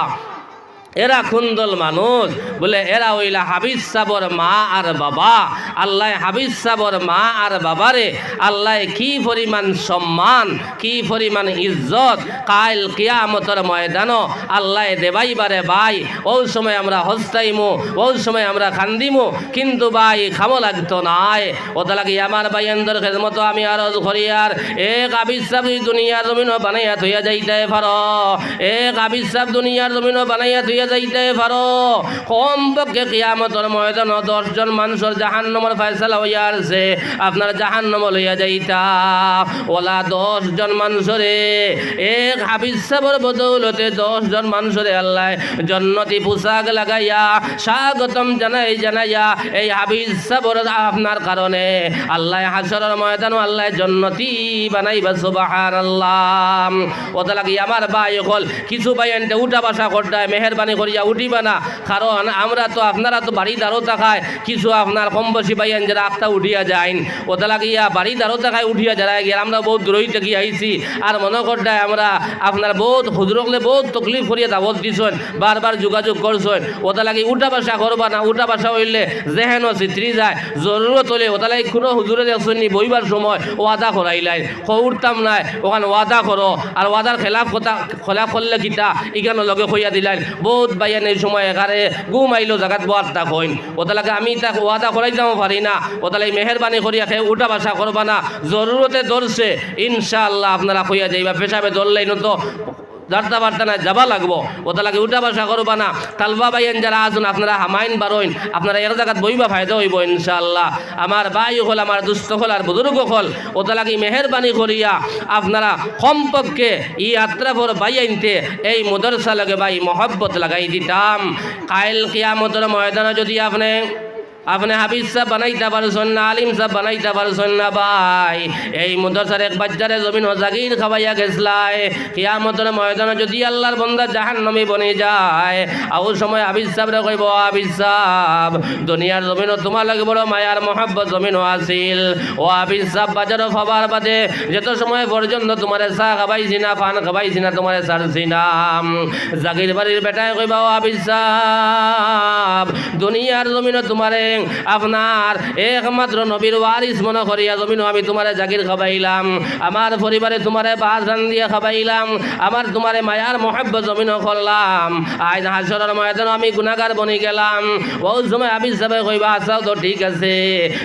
এরা কুন্দল মানুষ বলে এরা হইলা হাফিজ সাহেবের মা আর বাবা আল্লাহ হাফিজ সাহেবের মা আর বাবারে আল্লাহ কি পরিমাণ সম্মান কি পরিমাণ ইজ্জত কাল কিয়ামতের ময়দানো আল্লাহ দেবাইবারে ভাই ওই সময় আমরা হস্তাইমু ওই সময় আমরা কান্দিমু কিন্তু ভাই খামো লাগতো নাই ওটা লাগি আমার ভাইয়ের খেদমত আমি আরজ করি আর এক হাফিজ সাহেব দুনিয়ার জমিনও বানাইয়া থইয়া যাইতে পারো এক হাফিজ সাহেব দুনিয়ার জমিনও বানাইয়া থইয়া যাইতে পারো কমপক্ষে কিয়ামতের ময়দানে 10 জন মানুষের জাহান্নামের ফয়সালা হইয়া আছে আপনার জাহান্নাম লইয়া যাইতা ওলা 10 জন মানুষরে এক হাফিজ সাহেবের বদৌলতে 10 জন মানুষরে আল্লাহ জান্নাতি পোশাক লাগাইয়া স্বাগতম জানাইয়া এই হাফিজ সাহেবের আপনার কারণে আল্লাহ হাসরের ময়দানে আল্লাহ জান্নাতি বানাইবা সুবহানাল্লাহ ওটা লাগি আমার ভাই হল কিছু ভাই এনতে উঠা বসা করতে মেহেরবানি করিয়া উঠিবা না কারণ আমরা তো আপনারা তো বাড়ি দাঁড়ো থাকায় কিছু আপনার কম বসি পাইয়েন যারা আখটা উঠিয়া যাইন ওটা লাগিয়া বাড়ি দাঁড়ো থাকায় উঠিয়া যারা গিয়ে আমরা বহুত দূরই থেকে আইছি আর মনে করতায় আমরা আপনার বহুত হুজুরকলে বহুত তকলিফ করিয়া দাবত দিছেন বারবার যোগাযোগ করছেন ওটা লাগি উঠা বাসা করবা না উঠা বাসা হইলে যেহেন চিত্রি যায় জরুরত হলে ওটা লাগি কোনো হুজুরে দেখছেন নি বইবার সময় ওয়াদা করাইলাই উঠতাম নাই ওখানে ওয়াদা করো আর ওয়াদার খেলাফ করলে কিতা ইখানো লগে কইয়া দিলেন বহুত বাইয়ান এই সময় এগারে গুম আইলো জাগাত বোয়ারটা কইন ওটা লাগে আমি তাক ওয়াদা করাই যাবো পারি না ওটা লাগে মেহরবানি করিয়া খেয়ে উঠা বাসা করবা না জরুরতে ধরছে ইনশাআল্লাহ আপনারা কইয়া যাইবা পেশাবে ধরলেই তো জানতে পারতে না যাবা লাগবো ওটা লাগে উঠা বাসা করবা না তালবা বাইয়েন যারা আসুন আপনারা হামাইন বারোইন আপনারা এক জায়গাত বইবা ফায়দা হইব ইনশাআল্লাহ আমার ভাই হল আমার দুস্থ হল আর বুজুর্গ হল ওটা লাগে মেহরবানি করিয়া আপনারা কমপক্ষে ই আত্রাফর বাইয়াইনতে এই মদরসা লাগে ভাই মহব্বত লাগাই দিতাম কাইল কিয়ামতের ময়দানে যদি আপনি হাফিজ সাহেব বানাইতে পারছেন না আলিম সাহেব বানাইতে পারছেন না ভাই এই মদরসার এক বাচ্চারে জমিন ও জাগির খাওয়াইয়া গেছলাই কিয়ামতের ময়দানে যদি আল্লাহর বান্দা জাহান্নামী বনে যায় আর সময় হাফিজ সাহেবরে কইব হাফিজ সাহেব দুনিয়ার জমিনও তোমার লাগে বড় মায়ার মহব্বত জমিনও আছিল ও হাফিজ সাহেব বাজারও খাবার বাদে যত সময় পর্যন্ত তোমার চা খাবাইছি না পান খাবাইছি না তোমার ছাড়ছি না জাগির বাড়ির বেটায় কইবা ও হাফিজ সাহেব দুনিয়ার জমিনও তোমারে আপনার একমাত্র নবীর ওয়ারিস মনে করিয়া জমিনও আমি তোমারে জাগির খাবাইলাম আমার পরিবারে তোমারে বাজান দিয়ে খাবাইলাম আমার তোমারে মায়ার মহব্বত জমিনও করলাম আজ হাসরের ময়দানে আমি গুনাহগার বনি গেলাম ওই সময় আমি সবাই কইবা আসাও তো ঠিক আছে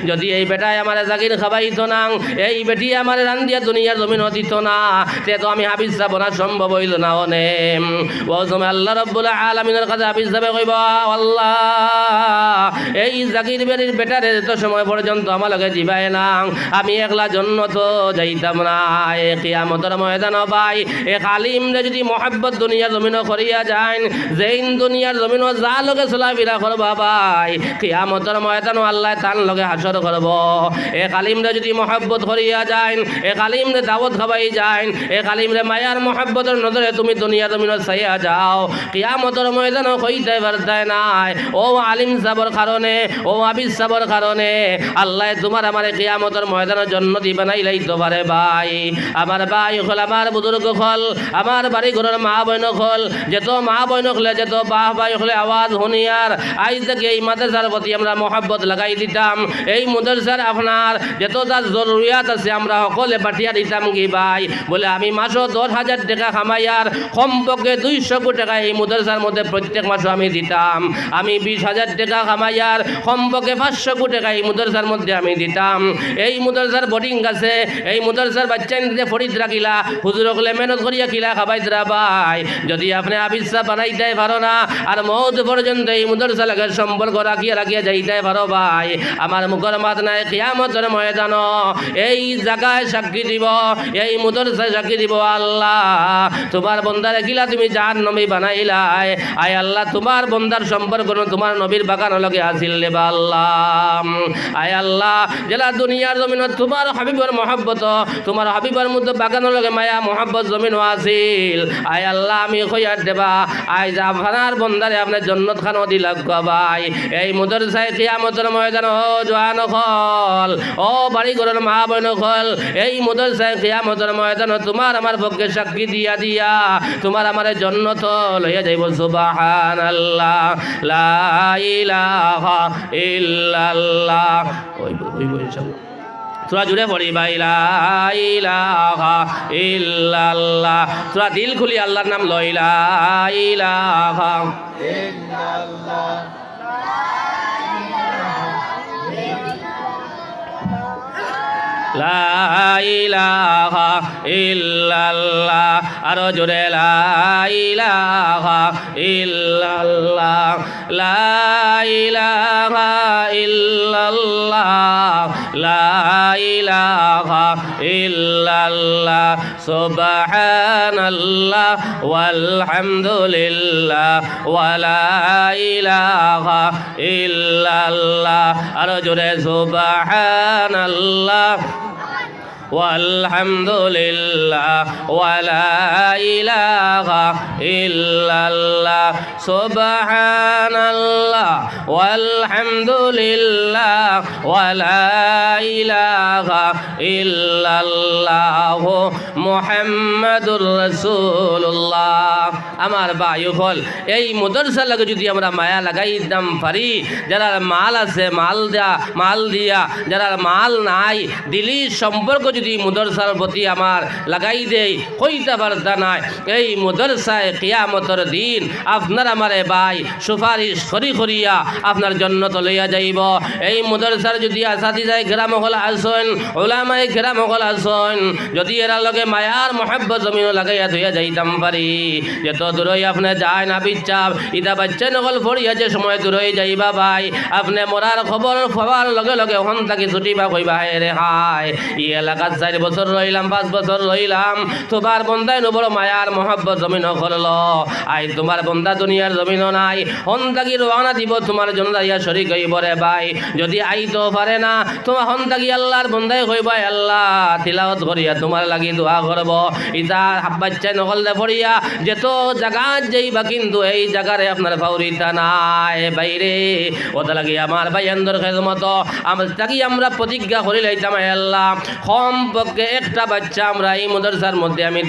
যদি এই বেটায় আমার জাগির খাবাইতো না এই বেটি আমার রান্দিয়া দুনিয়ার জমিনও দিত না তে তো আমি হাফিজ সাহেব না সম্ভব হইল না অনে ওই সময় আল্লাহ রাব্বুল আলামিনের কাছে হাফিজ সাহেব কইবা আল্লাহ এই জাগির বাড়ির বেটারে তো সময় পর্যন্ত আমার লগে জিবায় না আমি একলা জন্য তো যাইতাম না কিয়ামতের ময়দান ভাই এক আলিমরে যদি মহব্বত দুনিয়ার জমিনও করিয়া যান যেইন দুনিয়ার জমিনও যা লগে চলাফেরা করবা ভাই কিয়ামতের ময়দান আল্লাহ তার লগে হাসর করব এক আলিমরে যদি মহব্বত করিয়া যান এক আলিমরে দাওয়াত খাবাই যান এক আলিমরে মায়ার মহব্বতের নজরে তুমি দুনিয়ার জমিনও চাইয়া যাও কিয়ামতের ময়দানও কইতে পারতায় নাই ও আলিম সাহেবের কারণে ও ও আবিশ্বাবর কারণে আল্লাহ তোমার আমার কিয়ামতের ময়দানের জন্য বানাই লাইতে পারে ভাই। আমার ভাই হল, আমার বুজুর্গ হল, আমার বাড়ি ঘরের মা বইন হল, যেত মা বইন হলে যেত বাহ ভাই হলে আওয়াজ শুনিয়ার আজ থেকে এই মাদ্রাসার প্রতি আমরা মহাব্বত লাগাই দিতাম। এই মাদ্রাসার আপনার যত যার জরুরিয়াত আছে আমরা সকলে পাঠিয়ে দিতাম কি ভাই, বলে আমি মাসও 10,000 টাকা কামাইয়ার কমপক্ষে 200 কোটি টাকা এই মাদ্রাসার মধ্যে প্রত্যেক মাসে আমি দিতাম। আমি 20,000 টাকা কামাইয়ার কমপক্ষে 500 কোটি টাকা এই মাদ্রাসার মধ্যে আমি দিতাম। এই মাদ্রাসার বোর্ডিং আছে, এই মাদ্রাসার বাচ্চা নিতে ফরিদ রাখিলা হুজুর হলে মেহনত করিয়া কিলা খাবাইতরা ভাই। যদি আপনি আবিষ্কার বানাইতে পারো না আর মৌত পর্যন্ত এই মাদ্রাসা লাগে সম্পর্ক রাখিয়া যাইতে পারো ভাই, আমার মুখের মাত নাই কিয়ামতের ময়দান এই জায়গায় সাক্ষী দিব, এই মাদ্রাসায় সাক্ষী দিব আল্লাহ তোমার বন্দারে কিলা তুমি জাহান্নামী বানাইলাই। আয় আল্লাহ তোমার বন্দার সম্পর্ক তোমার নবীর বাগান লগে আসিল লেবা আল্লাহ। আয় আল্লাহ জেলা দুনিয়ার জমিন তোমার হাবিবর মহব্বত, তোমার হাবিবর মধ্যে বাগান লগে মায়া মহব্বত জমিন আসিল। আয় আল্লাহ আমি কইয়ার দেবা আয় আপনার বন্দারে আপনার জন্নত খান দিলাক ভাই। এই মাদ্রাসায় কিয়ামতের ময়দান ও জওয়ান হল, ও বাড়ি ঘরের মা বোন হল, এই মাদ্রাসায় কিয়ামতের ময়দান তোমার আমার পক্ষে সাক্ষী দিয়া দিয়া তোমার আমার জন্নত লইয়া যাইব। সুবহানাল্লাহ লা ইলাহা ইল্লাল্লাহ। ওই ইনশাআল্লাহ তোরা জুড়ে পড়ি ভাই লা ইলাহা ইল্লাল্লাহ। তোরা দিল খুলি আল্লাহর নাম লই লা ইলাহা ইল্লাল্লাহ। লা ইলাহা ইল্লাল্লাহ। আরো জোরে লা ইলাহা ইল্লাল্লাহ, লা ইলাহা ইল্লাল্লাহ, লা ইলাহা ইল্লাল্লাহ। সুবহানাল্লাহ ওয়ালহামদুলিল্লাহ ওয়া লা ইলাহা ইল্লাল্লাহ। আরো জোরে সুবহানাল্লাহ walhamdulillah wala ilaha illallah subhanallah walhamdulillah wala ilaha illallah muhammadur rasulullah। আমার ভাই হল এই মাদ্রাসা লাগে যদি আমরা মায়া লাগাইতাম পারি, যারা মাল আছে মাল দিয়া, যারা মাল নাই দিলি সম্পর্ক যদি মাদ্রাসার প্রতি আমার লাগাই দেই কইতে পারতা নাই। এই মাদ্রাসায় কিয়ামতের দিন আপনার আমারে ভাই সুপারিশ করিয়া আপনার জন্নত লইয়া যাইব। এই মাদ্রাসার যদি আসাতিজায় গ্রাম হল আসন, ওলামায়ে গ্রাম হল আসন, যদি এরা লগে মায়ার মহব্বত জমিন লাগাইয়া ধুইয়া যাইতাম পারি, যত দূরই আপনি যায় না বিচাপ ইটা বাচ্চা নকল ফড়িয়া যে সময় দূরই যাইবা ভাই, আপনি মরার খবর পাওয়ার লগে লগে হন তাকে ছুটিবা কইবা হে রে হায় ই এলাকার 4 বছর রইলাম 5 বছর রইলাম, তোমার বন্দায় বড় মায়ার মহব্বত জমিন করল। আই তোমার বন্দা দুনিয়ার জমিন নাই, হন তাকি রওনা দিব তোমার জন্য ইয়া শরীক হইব রে ভাই। যদি আইতো পারে না তোমার হন তাকি আল্লাহর বন্দায় কইবা আল্লাহ তিলাওয়াত করিয়া তোমার লাগি দোয়া করব। ইটা বাচ্চা নকল দে পড়িয়া যেত জায়গা যাইবা কিন্তু এই জায়গারে আপনার ফাউরিতা নাই বাইরে। ওটা লাগি আমার ভাইয়ানদের খেদমত আমার তাকি আমরা প্রতিজ্ঞা করি লাইতাম আল্লাহ কমপক্ষে একটা বাচ্চা আমরা এই মাদ্রাসার মধ্যে আমি